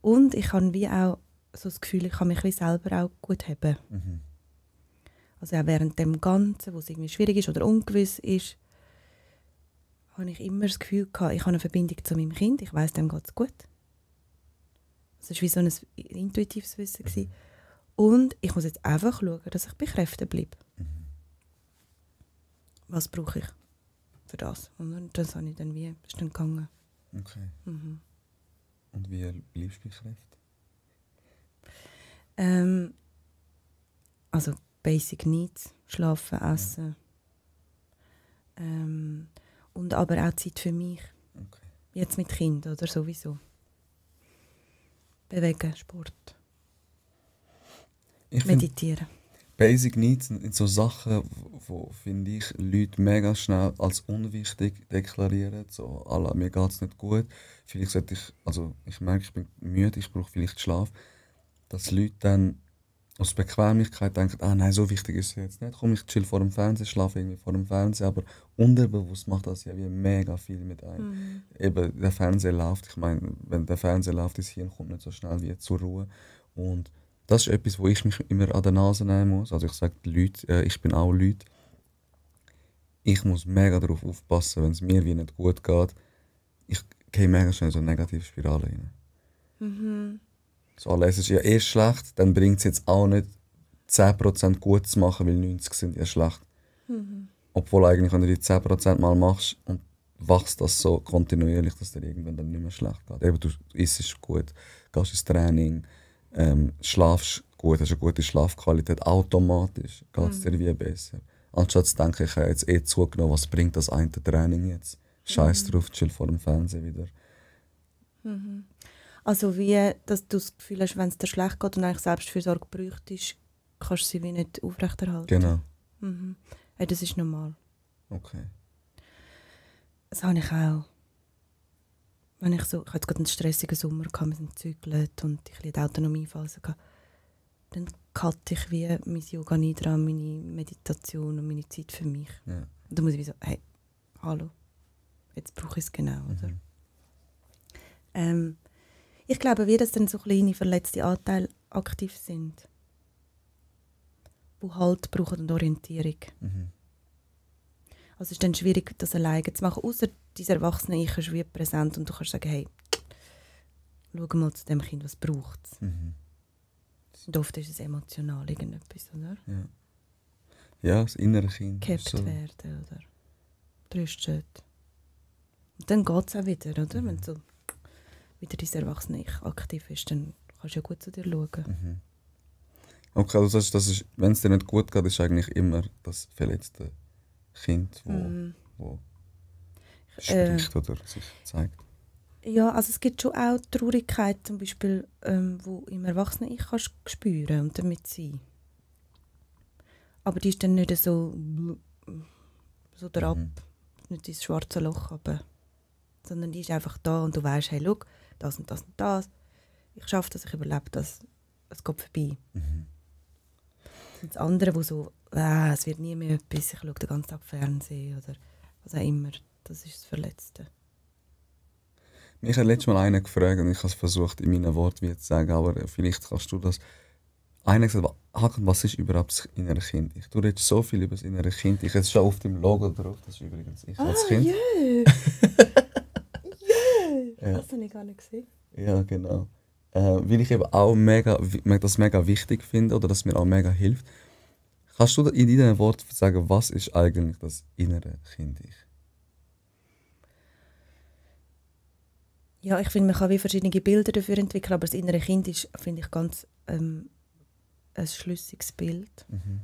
Und ich habe wie auch so das Gefühl, ich kann mich wie selber auch gut haben. Mhm. Also auch während dem Ganzen, wo es irgendwie schwierig ist oder ungewiss ist, habe ich immer das Gefühl gehabt, ich habe eine Verbindung zu meinem Kind, ich weiss, dem geht es gut. Es war wie so ein intuitives Wissen gewesen. Und ich muss jetzt einfach schauen, dass ich bei Kräften bleibe. Mhm. Was brauche ich für das? Und das habe ich dann ist dann gegangen. Okay. Mhm. Und wie bleibst du bei Kräften? Also Basic Needs, schlafen, essen. Und aber auch Zeit für mich. Okay. Jetzt mit Kind oder sowieso. Bewegen, Sport, Ich finde, meditieren. Basic Needs sind so Sachen, wo finde ich, Leute mega schnell als unwichtig deklarieren. So, mir geht es nicht gut. Vielleicht sollte ich merke, ich bin müde, ich brauche vielleicht Schlaf. Dass Leute dann aus Bequemlichkeit denken, nein, so wichtig ist es jetzt nicht. Komm, ich chill vor dem Fernseher, schlafe irgendwie vor dem Fernseher. Aber unterbewusst macht das ja wie mega viel mit einem. Eben, der Fernseher läuft. Ich meine, wenn der Fernseher läuft, das Hirn kommt nicht so schnell wie zur Ruhe. Und das ist etwas, wo ich mich immer an der Nase nehmen muss. Also ich sage den Leuten, ich bin auch Leute. Ich muss mega darauf aufpassen, wenn es mir wie nicht gut geht. Ich gehe mega schnell in so eine negative Spirale rein. Mhm. So, alles ist ja schlecht, dann bringt es jetzt auch nicht 10% gut zu machen, weil 90 sind ja schlecht. Mhm. Obwohl eigentlich, wenn du die 10% mal machst und wachst das so kontinuierlich, dass dir irgendwann dann nicht mehr schlecht geht. Eben, du isst gut, gehst ins Training, schlafst gut, hast eine gute Schlafqualität, automatisch geht es dir wie besser. Anstatt zu denken, ich habe jetzt zugenommen, was bringt das eine Training jetzt? Scheiß drauf, chill vor dem Fernsehen wieder. Mhm. Also wie, dass du das Gefühl hast, wenn es dir schlecht geht und eigentlich Selbstfürsorge bräuchtest, kannst du sie wie nicht aufrechterhalten. Genau. Mhm. Ja, das ist normal. Okay. Das habe ich auch. Ich hatte jetzt gerade einen stressigen Sommer, wir sind gezügelt und ich hatte die Autonomiephase. Dann cutte ich wie mein Yoga Nidra, meine Meditation und meine Zeit für mich. Ja. Und dann muss ich wie so, hey, hallo, jetzt brauche ich es genau. Oder? Ich glaube, dass dann so kleine verletzte Anteile aktiv sind, die Halt brauchen und Orientierung. Mhm. Also es ist dann schwierig, das alleine zu machen, außer dieser erwachsene Ich ist wie präsent und du kannst sagen, hey, schau mal zu dem Kind, was braucht es. Mhm. Und oft ist es emotional irgendetwas, oder? Ja. Ja, das innere Kind. Gehabt so. werden oder tröstet. Und dann geht es auch wieder, oder? Wenn so wieder dein erwachsene Ich aktiv ist, dann kannst du ja gut zu dir schauen. Mhm. Okay, also das ist, wenn es dir nicht gut geht, ist eigentlich immer das verletzte Kind, wo spricht oder sich zeigt. Ja, also es gibt schon auch Traurigkeit, zum Beispiel, wo im Erwachsenen Ich kannst spüren und damit sein. Aber die ist dann nicht so derab, nicht ins schwarze Loch, aber, sondern die ist einfach da und du weißt, hey, schau, das und das und das, ich schaffe das, ich überlebe das, es geht vorbei. Mhm. Und das andere, wo so, es wird nie mehr etwas, ich schaue den ganzen Tag Fernsehen oder was auch immer, das ist das Verletzte. Mich hat letztes Mal einer gefragt und ich habe es versucht in meinen Worten zu sagen, aber vielleicht kannst du das. Einer hat gesagt, Hakan, was ist überhaupt das innere Kind? Du redest so viel über das innere Kind. Ich habe es schon auf dem Logo drauf, das ist übrigens ich als Kind. Yeah. Ja. Das habe ich gar nicht gesehen. Ja, genau. Weil ich eben auch das mega wichtig finde oder das mir auch mega hilft. Kannst du in deinen Worten sagen, was ist eigentlich das innere Kind? Ja, ich finde, man kann wie verschiedene Bilder dafür entwickeln, aber das innere Kind ist, finde ich, ganz ein schlüssiges Bild. Mhm.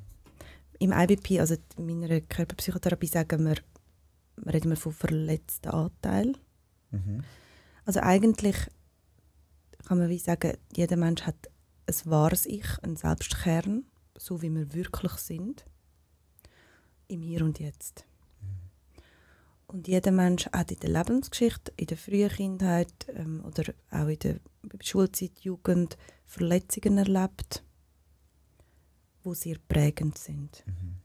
Im IBP, also in meiner Körperpsychotherapie, reden wir von verletzten Anteilen. Mhm. Also eigentlich kann man wie sagen, jeder Mensch hat ein wahres Ich, einen Selbstkern, so wie wir wirklich sind, im Hier und Jetzt. Und jeder Mensch hat in der Lebensgeschichte, in der frühen Kindheit oder auch in der Schulzeit, Jugend Verletzungen erlebt, die sehr prägend sind. Mhm.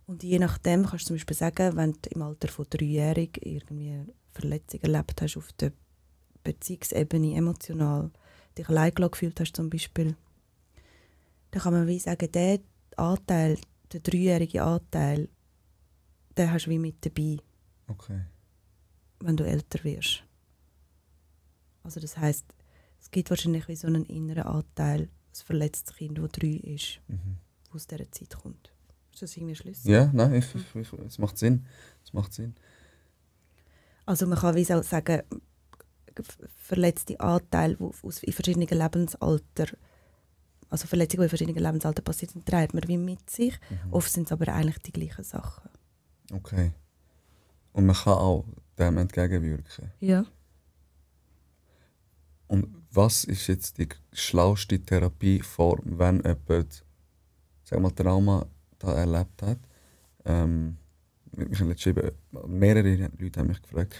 Und je nachdem kannst du zum Beispiel sagen, wenn du im Alter von 3-jährig irgendwie Verletzungen erlebt hast auf der Beziehungsebene, emotional, dich allein gefühlt hast zum Beispiel, dann kann man wie sagen, der Anteil, der 3-jährige Anteil, den hast du wie mit dabei, Okay. wenn du älter wirst. Also das heisst, es gibt wahrscheinlich wie so einen inneren Anteil, ein verletztes Kind, das 3 ist, Mhm. das aus dieser Zeit kommt. Ist das irgendwie schlüssig? Ja, nein, es macht Sinn. Es macht Sinn. Also man kann wie auch sagen, verletzte Anteile, die in verschiedenen Lebensalter, also Verletzungen, die in verschiedenen Lebensaltern passiert sind, trägt man wie mit sich. Mhm. Oft sind es aber eigentlich die gleichen Sachen. Okay. Und man kann auch dem entgegenwirken. Ja. Und was ist jetzt die schlauste Therapieform, wenn jemand, sag mal, Trauma da erlebt hat? Mich haben letztens mehrere Leute haben mich gefragt.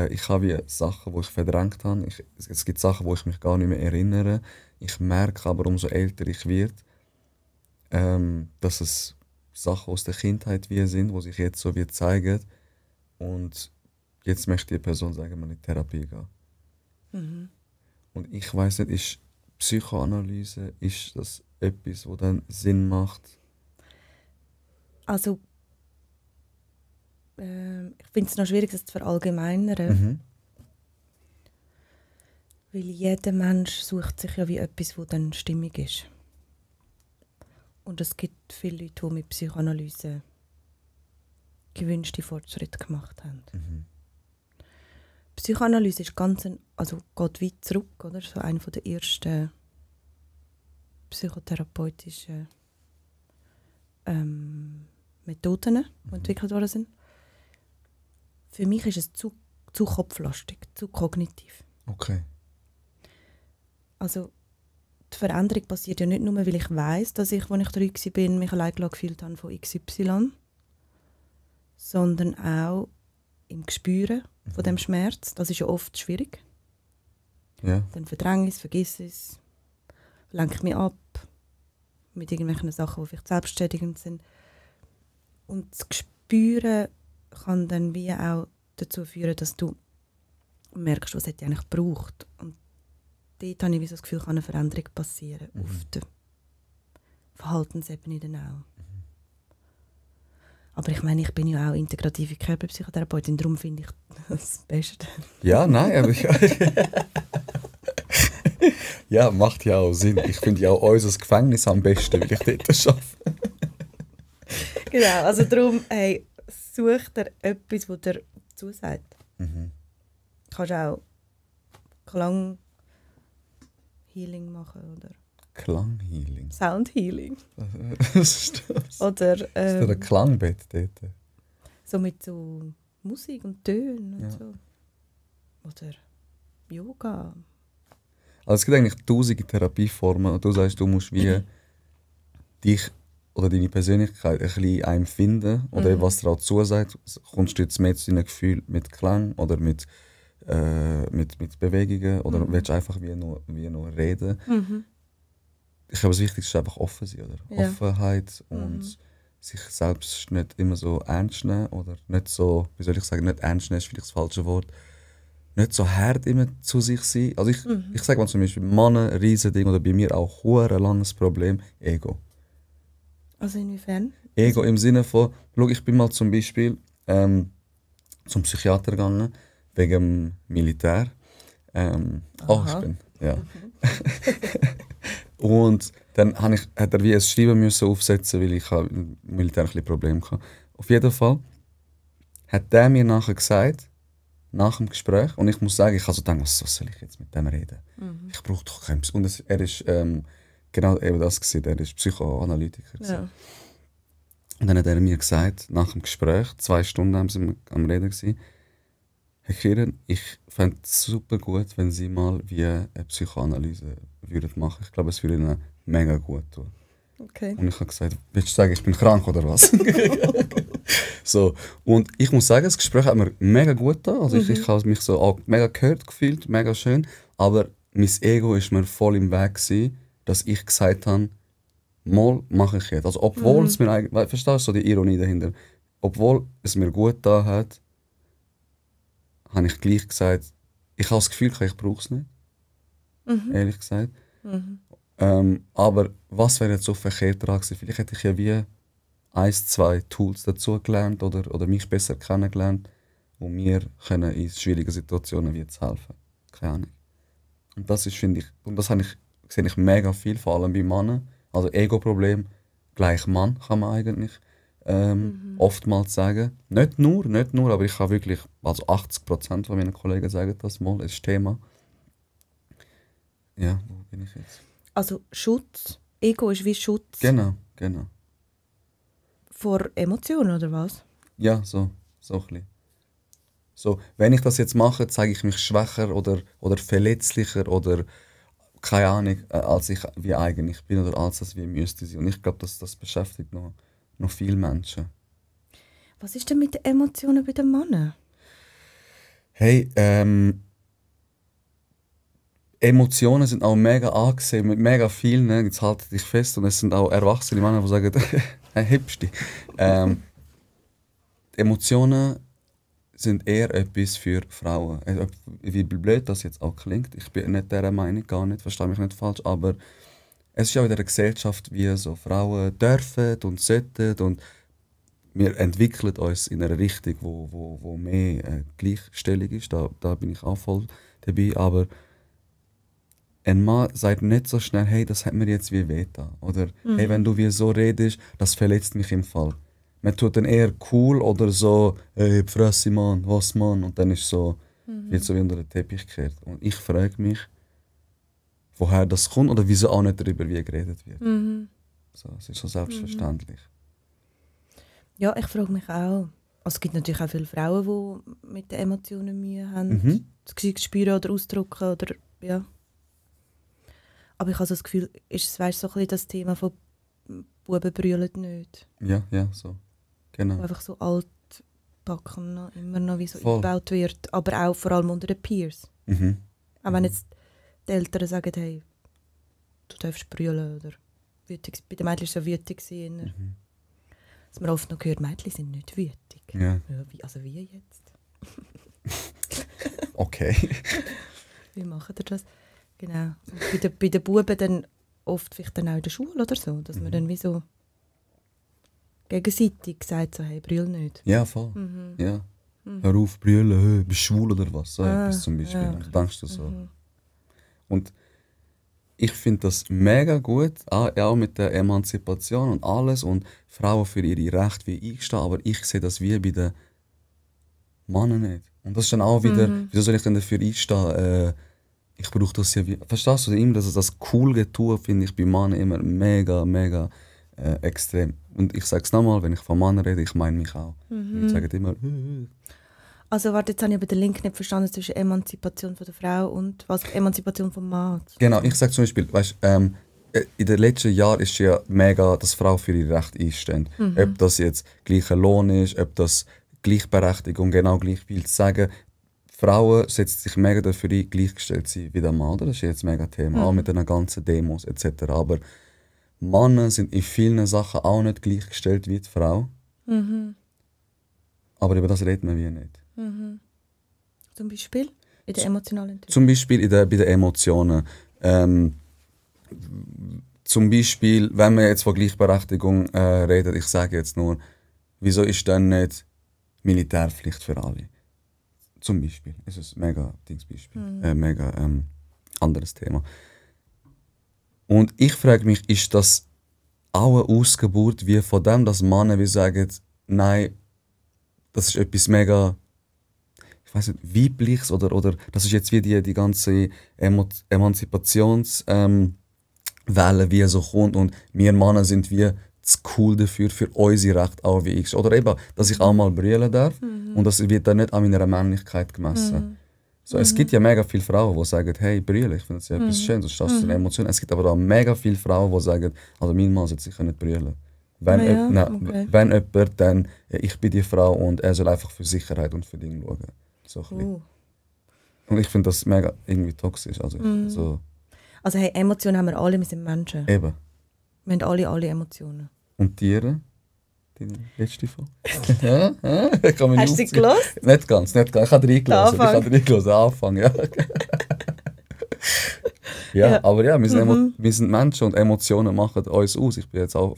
Ich habe wie Sachen, die ich verdrängt habe. Es gibt Sachen, wo ich mich gar nicht mehr erinnere. Ich merke aber, umso älter ich werde, dass es Sachen aus der Kindheit wie sind, die sich jetzt so wie zeigen. Und jetzt möchte die Person sagen, man in Therapie gehen. Mhm. Und ich weiss nicht, ist Psychoanalyse, ist das etwas, das dann Sinn macht? Also ich finde es noch schwierig, das zu verallgemeinern, Mhm. weil jeder Mensch sucht sich ja wie etwas, das dann stimmig ist. Und es gibt viele Leute, die mit Psychoanalyse gewünschte Fortschritte gemacht haben. Mhm. Psychoanalyse ist geht weit zurück, oder? So eine der ersten psychotherapeutischen Methoden, die entwickelt worden sind. Für mich ist es zu kopflastig, zu kognitiv. Okay. Also die Veränderung passiert ja nicht nur, weil ich weiss, dass ich, als ich 3 war, mich allein gefühlt habe von XY, sondern auch im Gespüren von dem Schmerz. Das ist ja oft schwierig. Ja. Dann verdränge ich es, vergesse es, lenke mich ab mit irgendwelchen Sachen, die vielleicht selbstschädigend sind. Und das Gespüren kann dann wie auch dazu führen, dass du merkst, was es eigentlich braucht. Und dort habe ich wie so das Gefühl, kann eine Veränderung passieren. Auf der Verhaltensebene dann auch. Aber ich meine, ich bin ja auch integrative Körperpsychotherapeutin, darum finde ich das Beste. Ja, nein, aber ja, macht ja auch Sinn. Ich finde ja auch unser Gefängnis am besten, weil ich dort arbeite. Genau, also darum, hey, such dir etwas, das dir zusagt. Mhm. Du kannst auch Klang-Healing machen oder Klanghealing. Sound-Healing. Was ist das? Oder Ist da ein Klangbett dort? so mit so Musik und Tönen und Ja. so. Oder Yoga. Also es gibt eigentlich tausende Therapieformen und du sagst, du musst wie dich oder deine Persönlichkeit ein bisschen einem finden oder was dir auch zusagt. Kommst du jetzt mehr zu deinem Gefühl mit Klang oder mit mit Bewegungen oder willst du einfach wie nur reden. Ich glaube, das Wichtigste ist einfach offen sein, oder? Ja. Offenheit und sich selbst nicht immer so ernst nehmen oder nicht so, wie soll ich sagen, nicht ernst nehmen ist vielleicht das falsche Wort, nicht so hart immer zu sich sein. Also ich sage mal zum Beispiel, Männer, ein Riesending oder bei mir auch ein langes Problem, Ego. Also inwiefern? Ego im Sinne von, schau, ich bin mal zum Beispiel zum Psychiater gegangen, wegen dem Militär. Ich bin, ja. Und dann hat er wie ein Schreiben müssen aufsetzen, weil ich im Militär ein bisschen Probleme hatte. Auf jeden Fall hat der mir nachher gesagt, nach dem Gespräch, und ich muss sagen, ich habe so gedacht, was soll ich jetzt mit dem reden? Ich brauche doch keinen und er ist genau eben das gewesen, er ist Psychoanalytiker. Ja. Und dann hat er mir gesagt, nach dem Gespräch, 2 Stunden haben sie am Reden gewesen, Herr Kiran, ich fände es super gut, wenn Sie mal wie eine Psychoanalyse würden machen. Ich glaube, es würde Ihnen mega gut tun. Okay. Und ich habe gesagt, willst du sagen, ich bin krank oder was? So. Und ich muss sagen, das Gespräch hat mir mega gut getan. Also ich habe mich so auch mega gehört gefühlt, mega schön. Aber mein Ego ist mir voll im Weg gewesen, dass ich gesagt habe, mal mache ich jetzt. Also obwohl es mir eigentlich, verstehst du so die Ironie dahinter? Obwohl es mir gut getan hat, habe ich gleich gesagt, ich habe das Gefühl, ich brauche es nicht. Ehrlich gesagt. Aber was wäre jetzt so verkehrt dran gewesen? Vielleicht hätte ich ja wie 1, 2 Tools dazu gelernt oder mich besser kennengelernt, die mir können in schwierigen Situationen wie jetzt helfen. Keine Ahnung. Und das ist, finde ich, und das sehe ich mega viel, vor allem bei Männern. Also Ego-Problem, gleich Mann kann man eigentlich oftmals sagen. Nicht nur, aber ich kann wirklich, also 80% von meinen Kollegen sagen das mal, es ist Thema. Ja, wo bin ich jetzt? Also Schutz, Ego ist wie Schutz Genau. vor Emotionen, oder was? Ja, so ein bisschen. So, wenn ich das jetzt mache, zeige ich mich schwächer oder verletzlicher oder keine Ahnung, als ich wie eigentlich bin oder als das wie müsste sein. Und ich glaube, das beschäftigt noch viele Menschen. Was ist denn mit den Emotionen bei den Männern? Hey, Emotionen sind auch mega angesehen mit mega vielen. Ne? Jetzt haltet dich fest und es sind auch erwachsene Männer, die sagen, hey, hübsch dich. Emotionen sind eher etwas für Frauen. Wie blöd das jetzt auch klingt, ich bin nicht dieser Meinung, gar nicht, verstehe mich nicht falsch, aber es ist ja in der Gesellschaft, wie so Frauen dürfen und sollten und wir entwickeln uns in eine Richtung, wo mehr Gleichstellung ist, da bin ich auch voll dabei, aber ein Mann sagt nicht so schnell, hey, das hat mir jetzt wie wehgetan. Oder hey, wenn du wie so redest, das verletzt mich im Fall. Man tut dann eher cool oder so, hey, Fresse Mann, was Mann? Und dann ist so, wird so wie unter den Teppich gekehrt. Und ich frage mich, woher das kommt oder wieso auch nicht darüber wie geredet wird. So, es ist so selbstverständlich. Ja, ich frage mich auch. Also es gibt natürlich auch viele Frauen, die mit den Emotionen Mühe haben, das spüren oder ausdrücken oder ja. Aber ich habe so das Gefühl, ist es weißt, so ein bisschen das Thema von Buben brüllen nicht. Ja, so. Genau. Wo einfach so altbacken noch, immer noch wie so Voll. eingebaut wird. Aber auch vor allem unter den Peers. Auch wenn jetzt die Eltern sagen, hey, du darfst brüllen oder wütig. Bei den Mädchen war es so wütig. Dass man oft noch hört, Mädchen sind nicht wütig. Ja. Also wie jetzt? Okay. Wie macht ihr das? Genau. Und bei den Buben dann oft vielleicht dann auch in der Schule oder so, dass man dann wie so gegenseitig sagt, so, hey, brüll nicht. Ja, voll. Ja. Hör auf, brüllen, hey, bist du schwul oder was? So etwas zum Beispiel. ja. Und denkst du so. Und ich finde das mega gut, auch mit der Emanzipation und alles und Frauen für ihre Rechte wie eingestehen, aber ich sehe das wie bei den Männern nicht. Und das ist dann auch wieder, wieso soll ich denn dafür einstehen? Ich brauche das ja wie, verstehst du, immer das coole Tun finde ich bei Männern immer mega extrem. Und ich sage es nochmal, wenn ich von Männern rede, ich meine mich auch. Die sagen immer Also warte, jetzt habe ich aber den Link nicht verstanden zwischen Emanzipation von der Frau und was Emanzipation vom Mann. Genau, ich sage zum Beispiel, weißt, in den letzten Jahren ist ja mega, dass Frauen für ihre Rechte einstehen. Ob das jetzt gleicher Lohn ist, ob das Gleichberechtigung, genau gleich viel zu sagen. Frauen setzen sich mega dafür ein, gleichgestellt zu sein wie der Mann, oder? Das ist jetzt mega Thema, auch mit den ganzen Demos etc. Aber Männer sind in vielen Sachen auch nicht gleichgestellt wie die Frau. Aber über das reden wir nicht. Zum Beispiel in der emotionalen Entwicklung. Zum Beispiel bei den Emotionen. Zum Beispiel, wenn wir jetzt von Gleichberechtigung reden, ich sage jetzt nur, wieso ist dann nicht Militärpflicht für alle? Zum Beispiel. Das ist ein mega Dingsbeispiel. Mega anderes Thema. Und ich frage mich, ist das auch eine Ausgeburt wie von dem, dass Männer wie sagen, nein, das ist etwas mega, ich weiß nicht, weibliches oder das ist jetzt wie die ganze Emanzipationswelle, wie so kommt und wir Männer sind wie zu cool dafür, für unsere Rechte auch wie ich. Oder eben, dass ich auch mal brüllen darf und das wird dann nicht an meiner Männlichkeit gemessen. So, es gibt ja mega viele Frauen, die sagen, hey, brüllen, ich finde das ja etwas Schönes, das ist eine Emotion. Es gibt aber auch mega viele Frauen, die sagen, also mein Mann sollte sicher nicht brüllen. Wenn jemand, dann ich bin die Frau und er soll einfach für Sicherheit und für Dinge schauen. So ein bisschen. Und ich finde das mega irgendwie toxisch. Also, Also hey, Emotionen haben wir alle, wir sind Menschen. Eben. Wir haben alle Emotionen. Und Tiere? Deine letzte Folge? Ja? Hast du sie gelesen? Nicht ganz. Ich habe reingelassen. Anfang, ja. Ja, aber ja, wir sind Menschen und Emotionen machen uns aus. Ich bin jetzt auch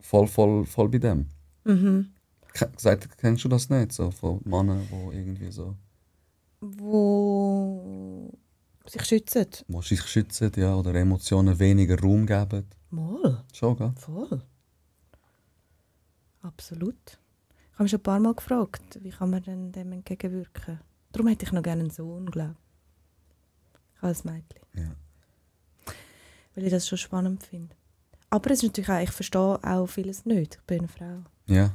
voll bei dem. Kennst du das nicht? So von Männern, die irgendwie so... Wo sich schützen. Die sich schützen, ja, oder Emotionen weniger Raum geben. Mal. Schon, gell? Voll. Absolut. Ich habe mich schon ein paar Mal gefragt, wie kann man denn dem entgegenwirken? Darum hätte ich noch gerne einen Sohn, glaube ich. Als Mädchen. Ja. Weil ich das schon spannend finde. Aber es ist natürlich auch, ich verstehe auch vieles nicht. Ich bin eine Frau. Ja.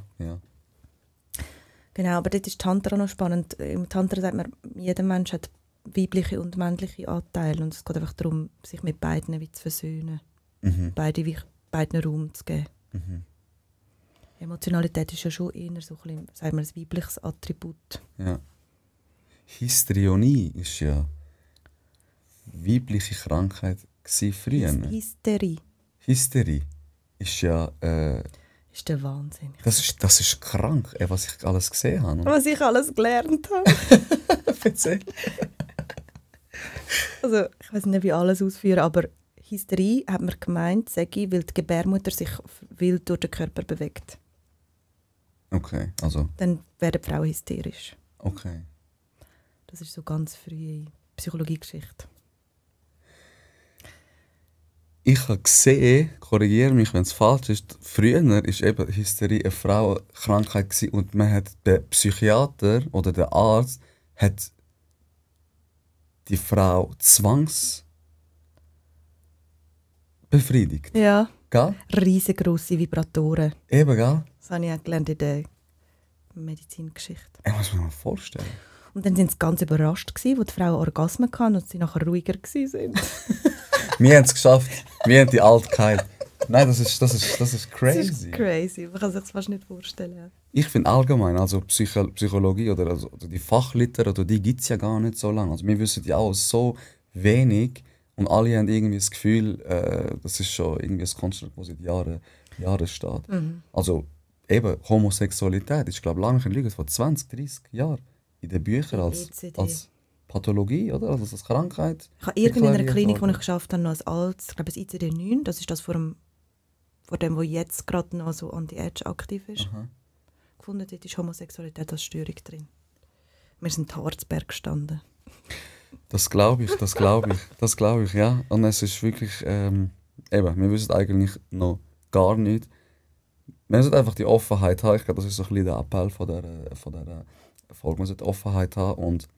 Genau, aber dort ist Tantra noch spannend. Im Tantra sagt man, jeder Mensch hat weibliche und männliche Anteile. Und es geht einfach darum, sich mit beiden wie zu versöhnen. Beiden Raum zu geben. Emotionalität ist ja schon eher so ein, sagen wir, ein weibliches Attribut. Ja. Histrionie ist ja weibliche Krankheit früher. Hysterie ist ja... ist der Wahnsinn. Das ist krank, was ich alles gesehen habe. Was ich alles gelernt habe. Erzähl. Also, ich weiß nicht, wie alles ausführen, aber Hysterie hat man gemeint, sage ich, weil die Gebärmutter sich wild durch den Körper bewegt. Okay, also... Dann werden Frauen hysterisch. Okay. Das ist so ganz frühe Psychologiegeschichte. Ich habe gesehen, korrigiere mich, wenn es falsch ist, früher war eben Hysterie eine Frauenkrankheit gewesen und man hat der Psychiater oder der Arzt hat die Frau zwangsbefriedigt. Ja. Gell? Riesengroße Vibratoren. Eben, gell? Das habe ich auch gelernt in der Medizingeschichte. Ich muss mir mal vorstellen. Und dann waren sie ganz überrascht, als die Frauen Orgasmen hatten und sie nachher ruhiger waren. Wir haben es geschafft. Wir haben die Altkeit. Nein, das ist crazy. Das ist crazy. Man kann sich das fast nicht vorstellen. Ich finde allgemein, also Psychologie oder die Fachliteratur, die gibt es ja gar nicht so lange. Also wir wissen ja auch so wenig und alle haben irgendwie das Gefühl, das ist schon irgendwie ein Konstrukt, das seit Jahren steht. Also eben, Homosexualität ist, glaube ich, lange keine Lüge, vor 20, 30 Jahren in den Büchern als Pathologie, oder? Also als Krankheit. Ich habe in einer Klinik, wo ich geschafft habe, noch ein altes, ich glaube, ein ICD-9, das ist das vor dem, wo jetzt gerade noch so anti-Age aktiv ist, gefunden. Dort ist Homosexualität als Störung drin. Wir sind in Harzberg gestanden. Das glaube ich, ja. Und es ist wirklich, eben, wir wissen eigentlich noch gar nicht. Wir müssen einfach die Offenheit haben. Ich glaube, das ist so ein bisschen der Appell von dieser Folge. Man sollte Offenheit haben und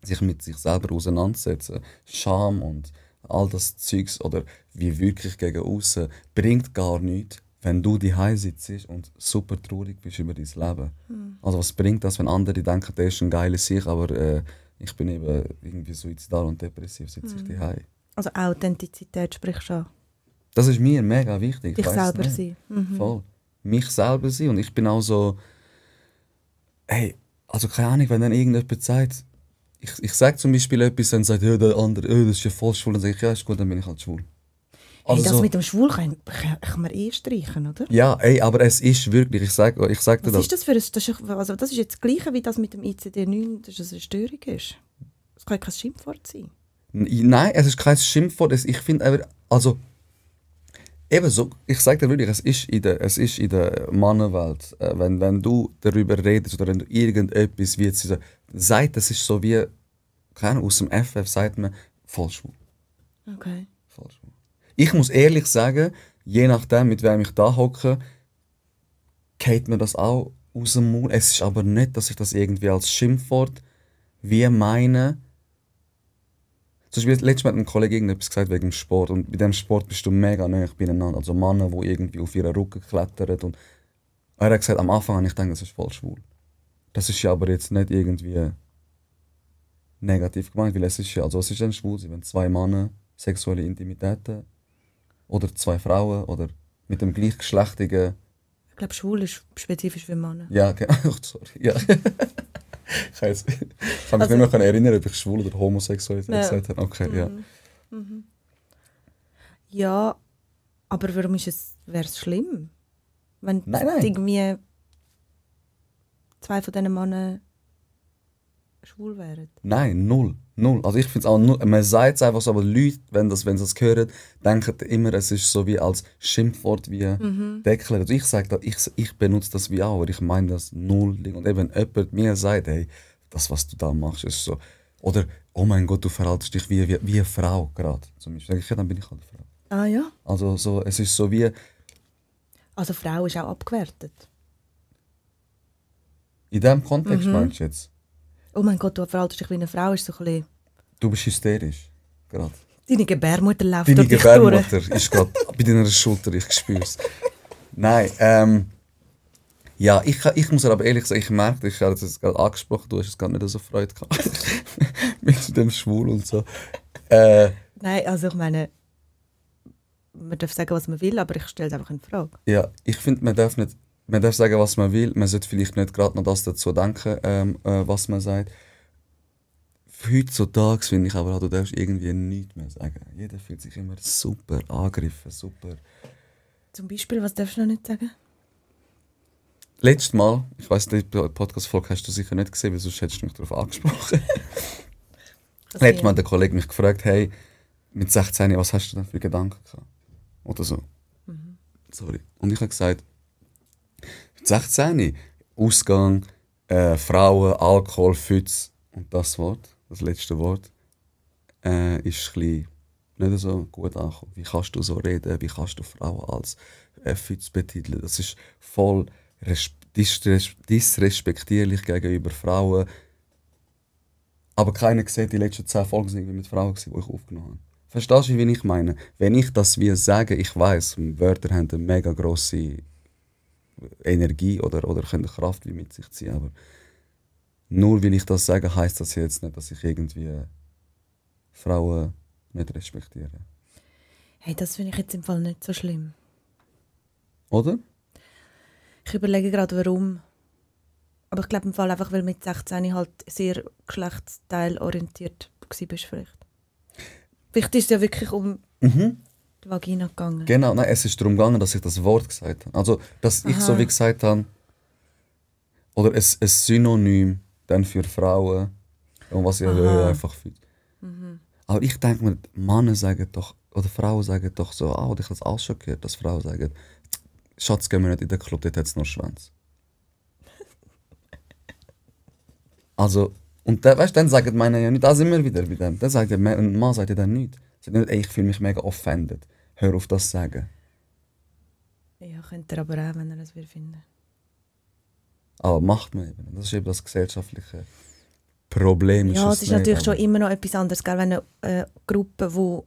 sich mit sich selber auseinandersetzen. Scham und all das Zeugs oder wie wirklich gegen außen bringt gar nichts, wenn du daheim sitzt und super traurig bist über dein Leben. Also was bringt das, wenn andere denken, der ist ein geiler Sieg, aber ich bin eben irgendwie suizidal und depressiv, sitze ich daheim. Also Authentizität sprichst du an. Das ist mir mega wichtig. Dich selber sein. Voll. Mich selber sein. Und ich bin auch so, hey, also keine Ahnung, wenn dann irgendjemand sagt, ich sage zum Beispiel etwas, dann sagt der andere, das ist ja voll schwul, dann sage ich, ja, ist gut, dann bin ich halt schwul. Hey, Also das so, mit dem Schwul kann man streichen, oder? ja, ey, aber es ist wirklich, ich sag dir Was das. ist das für ein... das ist jetzt das Gleiche, wie das mit dem ICD-9, dass es eine Störung ist. Das kann ja kein Schimpfwort sein. Nein, es ist kein Schimpfwort. Ich finde aber, also, eben so, ich sage dir wirklich, es ist in der Mannenwelt, wenn du darüber redest oder wenn du irgendetwas wie jetzt sagt, das ist so wie, keine Ahnung, aus dem FF sagt man, voll schwul. Okay. Voll schwul. Ich muss ehrlich sagen, je nachdem, mit wem ich da hocke, geht mir das auch aus dem Mund. Es ist aber nicht, dass ich das irgendwie als Schimpfwort wie meine. Zum Beispiel, letztes Mal hat ein Kollege irgendetwas gesagt wegen dem Sport. Und bei diesem Sport bist du mega nahe beieinander. Also Männer, die irgendwie auf ihren Rücken klettern. Und er hat gesagt, am Anfang habe ich gedacht, das ist voll schwul. Das ist ja aber jetzt nicht irgendwie negativ gemeint, weil es ist ja, also es ist dann schwul, wenn zwei Männer sexuelle Intimitäten oder zwei Frauen oder mit dem gleichgeschlechtigen... Ich glaube, schwul ist spezifisch für Männer. Ja, sorry. Ja. Ich kann mich nicht mehr erinnern, ob ich schwul oder homosexuell gesagt habe. Okay, ja. Mhm. Ja, aber warum wäre es schlimm? Wenn Nein. irgendwie zwei von diesen Männern schwul wären? Nein, null. Also ich finde es auch null. Man sagt es einfach so, aber Leute, wenn sie das hören, denken immer, es ist so wie als Schimpfwort wie deklariert. Also ich sage, ich benutze das wie auch, aber ich meine das null. Und eben, wenn jemand mir sagt, hey, das, was du da machst, ist so. Oder, oh mein Gott, du verhaltest dich wie eine Frau gerade. Zum Beispiel. Ja, dann bin ich halt eine Frau. Ah ja? Also so, es ist so wie... Also Frau ist auch abgewertet? In diesem Kontext meinst du jetzt? Oh mein Gott, du verhaltest dich wie eine Frau, ist so ein bisschen... Du bist hysterisch. Gerade. Deine Gebärmutter läuft Deine durch dich durch. Gebärmutter ist gerade bei deiner Schulter, ich spüre es. Nein, ja, ich muss aber ehrlich sagen, ich merke, ich habe es gerade angesprochen, du hast es gar nicht so Freude gehabt. Mit dem Schwul und so. Nein, also ich meine, man darf sagen, was man will, aber ich stelle es einfach in Frage. Ja, ich finde, man darf sagen, was man will, man sollte vielleicht nicht gerade noch das dazu denken, was man sagt. Heutzutage finde ich aber auch, du darfst irgendwie nichts mehr sagen. Jeder fühlt sich immer super angegriffen, super. Zum Beispiel, was darfst du noch nicht sagen? Letztes Mal, ich weiss, die Podcast-Folge hast du sicher nicht gesehen, weil sonst hättest du mich darauf angesprochen. Letztes Mal hat der Kollege mich gefragt, hey, mit 16, was hast du denn für Gedanken gehabt? Oder so. Sorry. Und ich habe gesagt, mit 16, Ausgang, Frauen, Alkohol, Fütz und das Wort, das letzte Wort, ist ein bisschen nicht so gut angekommen. Wie kannst du so reden? Wie kannst du Frauen als Fütz betiteln? Das ist voll disrespektierlich gegenüber Frauen. Aber keiner sieht, die letzten 10 Folgen sind mit Frauen, die ich aufgenommen habe. Verstehst du, wie ich meine? Wenn ich das wie sage, ich weiss, Wörter haben eine mega grosse Energie oder können Kraft wie mit sich ziehen. Aber nur weil ich das sage, heisst das jetzt nicht, dass ich irgendwie Frauen nicht respektiere. Hey, das finde ich jetzt im Fall nicht so schlimm. Oder? Ich überlege gerade, warum. Aber ich glaube im Fall einfach, weil mit 16 halt sehr geschlechtsteilorientiert warst vielleicht. Vielleicht ist es ja wirklich um die Vagina gegangen. Genau, nein, es ist darum gegangen, dass ich das Wort gesagt habe. Also, dass ich so wie gesagt habe, oder ein Synonym dann für Frauen, und was ich einfach finde. Aber ich denke mir, Männer sagen doch, oder Frauen sagen doch so, oder ich habe es auch schon gehört, dass Frauen sagen, Schatz, gehen wir nicht in den Club, dort hat es nur Schwanz. Also, und dann sagen meine ja nicht, da sind wir wieder bei dem. Dann sagt ein Mann sagt ja dann nichts. Sagt nicht, ey, ich fühle mich mega offended. Hör auf das zu sagen. Ja, könnte er aber auch, wenn er es will finden. Aber macht man eben. Das ist eben das gesellschaftliche Problem. Ja, es ist natürlich schon immer noch etwas anderes, gell? Wenn eine Gruppe, die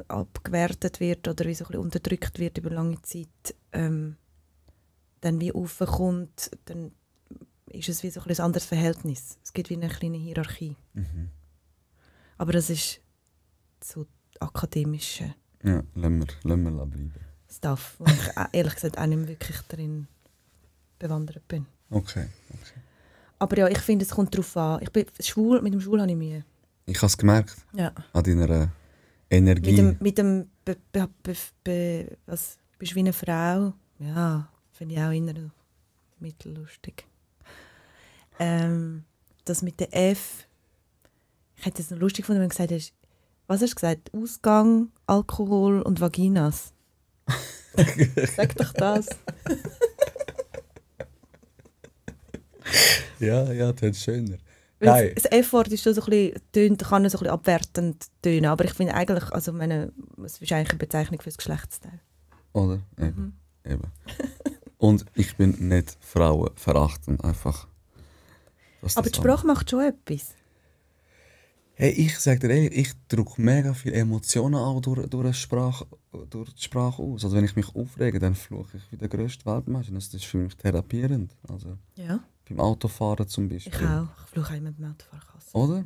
abgewertet wird oder wie so ein bisschen unterdrückt wird über lange Zeit, dann wie raufkommt, dann ist es wie so ein anderes Verhältnis. Es gibt wie eine kleine Hierarchie. Aber das ist so akademische Ja, lassen wir bleiben. Stuff, wo ich ehrlich gesagt auch nicht mehr wirklich darin bewandert bin. Okay. Aber ja, ich finde, es kommt darauf an. Ich bin schwul, mit dem Schwul habe ich Mühe. Ich habe es gemerkt, Ja. an deiner Energie. Was, bist du wie eine Frau? Ja, finde ich auch eher mittellustig. Das mit der F, ich hätte es noch lustig gefunden, wenn du gesagt hast, was hast du gesagt? Ausgang, Alkohol und Vaginas. Sag doch das. Ja, das ist schöner. Weil Nein. das F-Wort ist schon so ein bisschen, kann so ein bisschen abwertend tönen, aber ich finde eigentlich, also es ist eigentlich eine Bezeichnung für das Geschlechtsteil. Oder? Eben. Und ich bin nicht frauenverachtend, einfach. Aber die Sprache macht schon etwas. Hey, ich sag dir ehrlich, ich drücke mega viele Emotionen auch durch die Sprache aus. Also wenn ich mich aufrege, dann fluche ich wie der grösste Weltmeister. Das ist für mich therapierend. Also Ja, beim Autofahren zum Beispiel. ich auch. Ich fluche auch immer beim Autofahrkasse. Oder?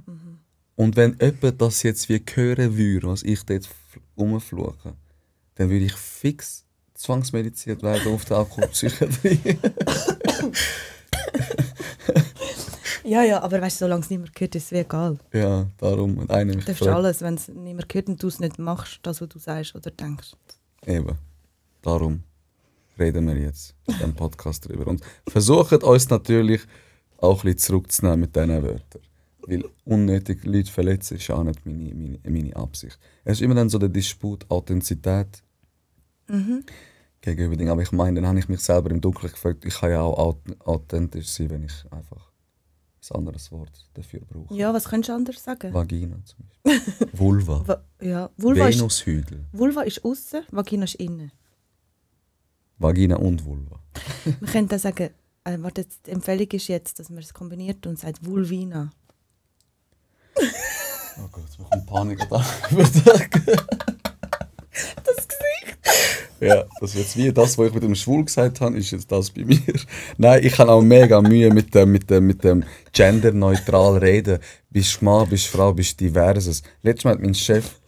Und wenn jemand das jetzt wie hören würde, was ich dort rumfluche, dann würde ich fix zwangsmediziert werden auf der Alkoholpsychiatrie. Ja, aber weißt du, solange es niemand hört, ist es wie egal. Ja, darum. Und einer mich Du darfst alles, wenn es niemand hört und du es nicht machst, das, was du sagst oder denkst. Eben. Darum reden wir jetzt in diesem Podcast drüber. Und versuchen uns natürlich auch ein bisschen zurückzunehmen mit diesen Wörtern. Weil unnötig Leute verletzen ist auch nicht meine Absicht. Es ist immer dann so der Disput Authentizität gegenüber Dingen. Aber ich meine, dann habe ich mich selber im Dunkeln gefragt, ich kann ja auch authentisch sein, wenn ich einfach ein anderes Wort dafür brauche. Ja, was könntest du anders sagen? Vagina zum Beispiel. Vulva. Ja, Venushügel. Vulva ist außen, Vagina ist innen. Vagina und Vulva. Man könnte auch sagen, warte, die Empfehlung ist jetzt, dass man es kombiniert und sagt Vulvina. Oh Gott, jetzt bekommt Panik da. Das Gesicht! Ja, das ist jetzt wie das, was ich mit dem Schwul gesagt habe, ist jetzt das bei mir. Nein, ich habe auch mega Mühe mit dem genderneutral reden. Bist du Mann, bist du Frau, bist du diverses. Letztes Mal hat mein Chef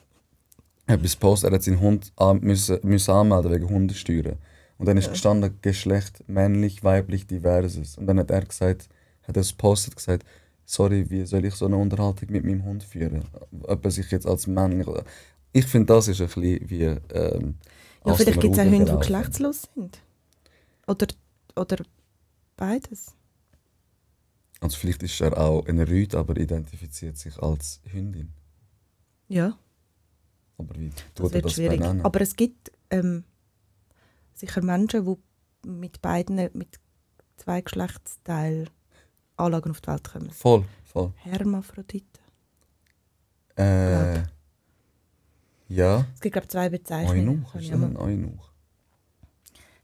etwas gepostet, er hat seinen Hund müssen anmelden wegen Hundesteuern. Und dann ist gestanden, Geschlecht männlich, weiblich, diverses. Und dann hat er gesagt, hat er es gepostet gesagt, sorry, wie soll ich so eine Unterhaltung mit meinem Hund führen? Ob er sich jetzt als männlich oder... Ich finde, das ist ein bisschen wie... Ja, vielleicht gibt es auch Hunde, die geschlechtslos sind. Oder beides. Also vielleicht ist er auch ein Rüd, aber identifiziert sich als Hündin. Ja, Aber wie das tut er wird das schwierig. benennen? Aber es gibt sicher Menschen, die mit zwei Geschlechtsteilen Anlagen auf die Welt kommen. Voll. Hermaphroditen. Ja. Es gibt, glaube ich, zwei Bezeichnungen. Eunuch, ist das ein Eunuch?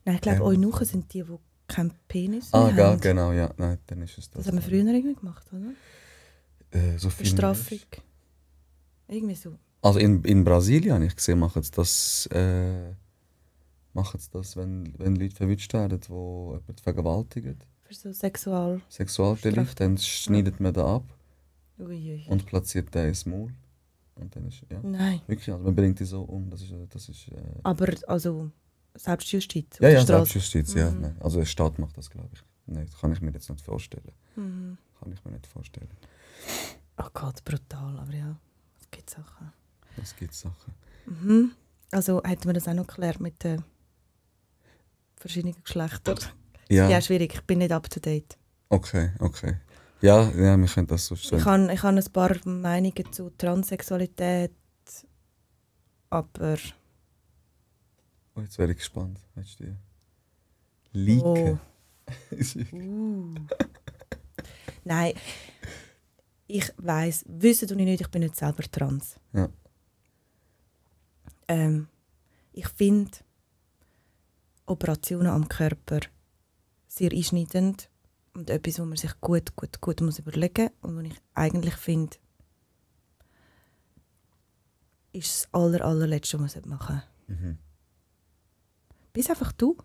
Nein, ich glaube, Hermaphroditen. Eunuchen sind die keinen Penis mehr Ja, haben. genau, ja. Nein, dann ist es das. Das haben wir früher irgendwie gemacht, oder? So viel Bestrafung. Irgendwie so. Also in Brasilien habe ich gesehen, machen sie das, wenn Leute verwünscht werden, die jemanden vergewaltigen. Für so Sexual... Sexualdelikt, dann schneidet man den ab Ui. und platziert den ins Maul. Und dann ist, ja. Nein. Wirklich, also man bringt die so um. Das ist Aber also Selbstjustiz. auf ja, der Straße. Selbstjustiz, ja. Nein. Also der Staat macht das, glaube ich. Nein, das kann ich mir jetzt nicht vorstellen. Kann ich mir nicht vorstellen. Oh Gott, brutal, aber ja, es gibt Sachen. Es gibt Sachen. Also hätten wir das auch noch geklärt mit den verschiedenen Geschlechtern. Ja, Ja, schwierig, ich bin nicht up to date. okay. Ja, wir können das so stellen. Ich habe ein paar Meinungen zu Transsexualität, aber... Oh, jetzt wäre ich gespannt. Willst du die leaken? Nein, ich weiss, wissen tue ich nicht, ich bin nicht selber trans. Ja. Ich finde Operationen am Körper sehr einschneidend und etwas, wo man sich gut muss überlegen muss und was ich eigentlich finde, ist das allerletzte, was man machen sollte. Bist einfach du.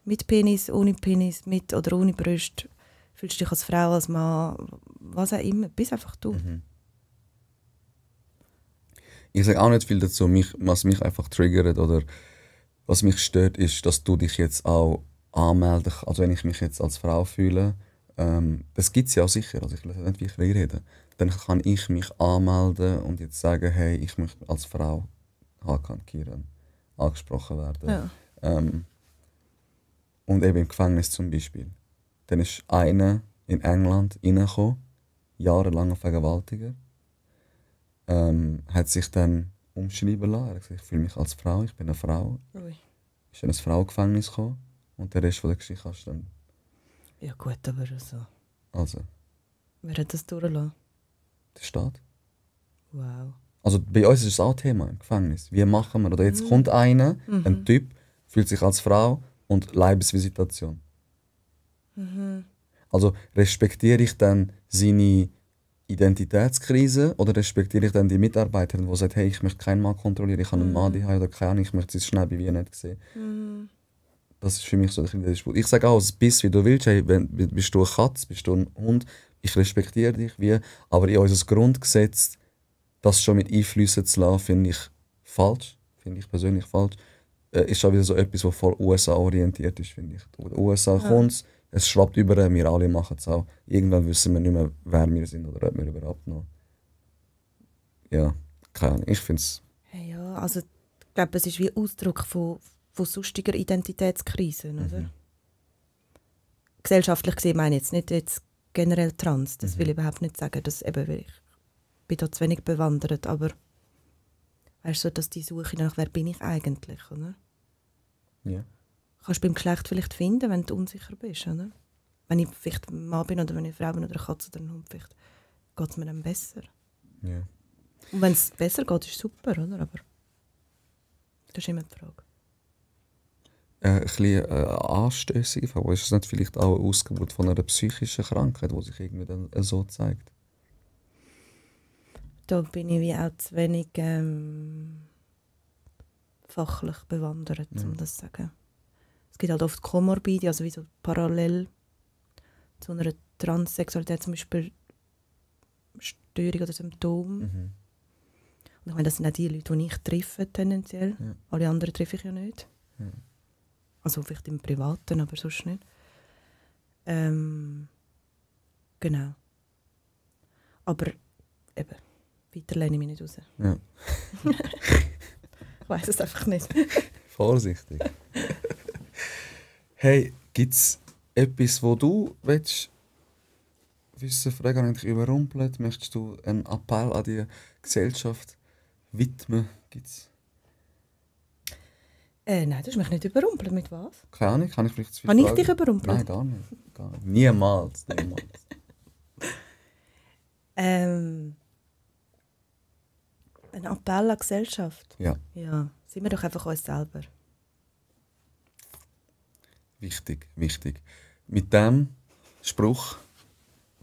Mit Penis, ohne Penis, mit oder ohne Brust. Fühlst du dich als Frau, als Mann, was auch immer. Bist einfach du. Ich sage auch nicht viel dazu. Was mich einfach triggert oder was mich stört, ist, dass du dich jetzt auch anmelden kannst. Also wenn ich mich jetzt als Frau fühle das gibt es ja auch sicher, also ich will nicht wirklich reden. Dann kann ich mich anmelden und jetzt sagen, hey, ich möchte als Frau Hakan Kiran angesprochen werden. Ja. Und eben im Gefängnis zum Beispiel. Dann ist einer in England reingekommen, jahrelang ein Vergewaltiger, hat sich dann umschreiben lassen. Er hat gesagt, ich fühle mich als Frau, ich bin eine Frau. Ui. Ist in ein Frauengefängnis gekommen und der Rest von der Geschichte kannst du dann... Ja gut, aber so. Also, Wer hat das durchgelassen? der Staat. Wow. Also bei uns ist es auch Thema im Gefängnis. Wie machen wir? Oder jetzt kommt einer, ein Typ, fühlt sich als Frau und Leibesvisitation. Also respektiere ich dann seine Identitätskrise oder respektiere ich dann die Mitarbeiterin, die sagt, hey, ich möchte keinen Mann kontrollieren, ich habe einen Mann daheim oder keine Ahnung, ich möchte es schnell bei Wien nicht sehen. Das ist für mich so der Disput. Ich sage auch, bist wie du willst, hey, bist du eine Katze, bist du ein Hund, ich respektiere dich, aber in unser Grundgesetz das schon mit einfließen zu lassen, finde ich falsch. Finde ich persönlich falsch. Ist schon wieder so etwas, was voll USA orientiert ist, finde ich. In den USA kommt es schwappt über, wir alle machen es auch. Irgendwann wissen wir nicht mehr, wer wir sind oder ob wir überhaupt noch. Ja, keine Ahnung. Ich finde es. Hey, ja, also ich glaube, es ist wie Ausdruck von sonstiger Identitätskrisen, oder? Gesellschaftlich gesehen meine ich jetzt generell trans. Das will ich überhaupt nicht sagen, dass eben, ich bin da zu wenig bewandert, aber weißt du, dass die Suche nach, wer bin ich eigentlich, oder? Ja. Kannst du beim Geschlecht vielleicht finden, wenn du unsicher bist, oder? Wenn ich vielleicht ein Mann bin oder wenn ich eine Frau bin oder eine Katze oder ein Hund, vielleicht geht es mir dann besser. Ja. Und wenn es besser geht, ist es super, oder? Aber das ist immer die Frage. Ein bisschen anstössig, aber ist es nicht vielleicht auch eine Ausgeburt von einer psychischen Krankheit, die sich irgendwie dann so zeigt? Da bin ich wie auch zu wenig fachlich bewandert, um das zu sagen. Es gibt halt oft Komorbide, also wie so parallel zu einer Transsexualität, zum Beispiel Störung oder Symptom. Und ich meine, das sind auch die Leute, die ich treffe tendenziell. Ja. Alle anderen treffe ich ja nicht. Ja. Also vielleicht im Privaten, aber sonst nicht. Genau. Aber eben, weiter lehne ich mich nicht raus. Ja. Ich weiss es einfach nicht. Vorsichtig. Hey, gibt es etwas, wo du willst wissen, Fragen eigentlich überrumpelt? Möchtest du einen Appell an die Gesellschaft widmen? Gibt's? Nein, du hast mich nicht überrumpelt. Mit was? Keine Ahnung, kann ich vielleicht zu viel Habe ich fragen? dich überrumpelt? Nein, gar nicht. Gar nicht. Niemals. Ein Appell an die Gesellschaft. Ja, Ja, sind wir doch einfach uns selber. wichtig, wichtig. Mit diesem Spruch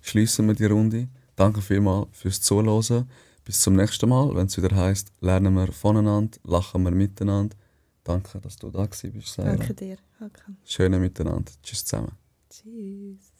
schließen wir die Runde. Danke vielmals fürs Zuhören. Bis zum nächsten Mal, wenn es wieder heisst, lernen wir voneinander, lachen wir miteinander. Danke, dass du da bist, Sarah. Danke dir, Hakan. Schöne Miteinander. Tschüss zusammen. Tschüss.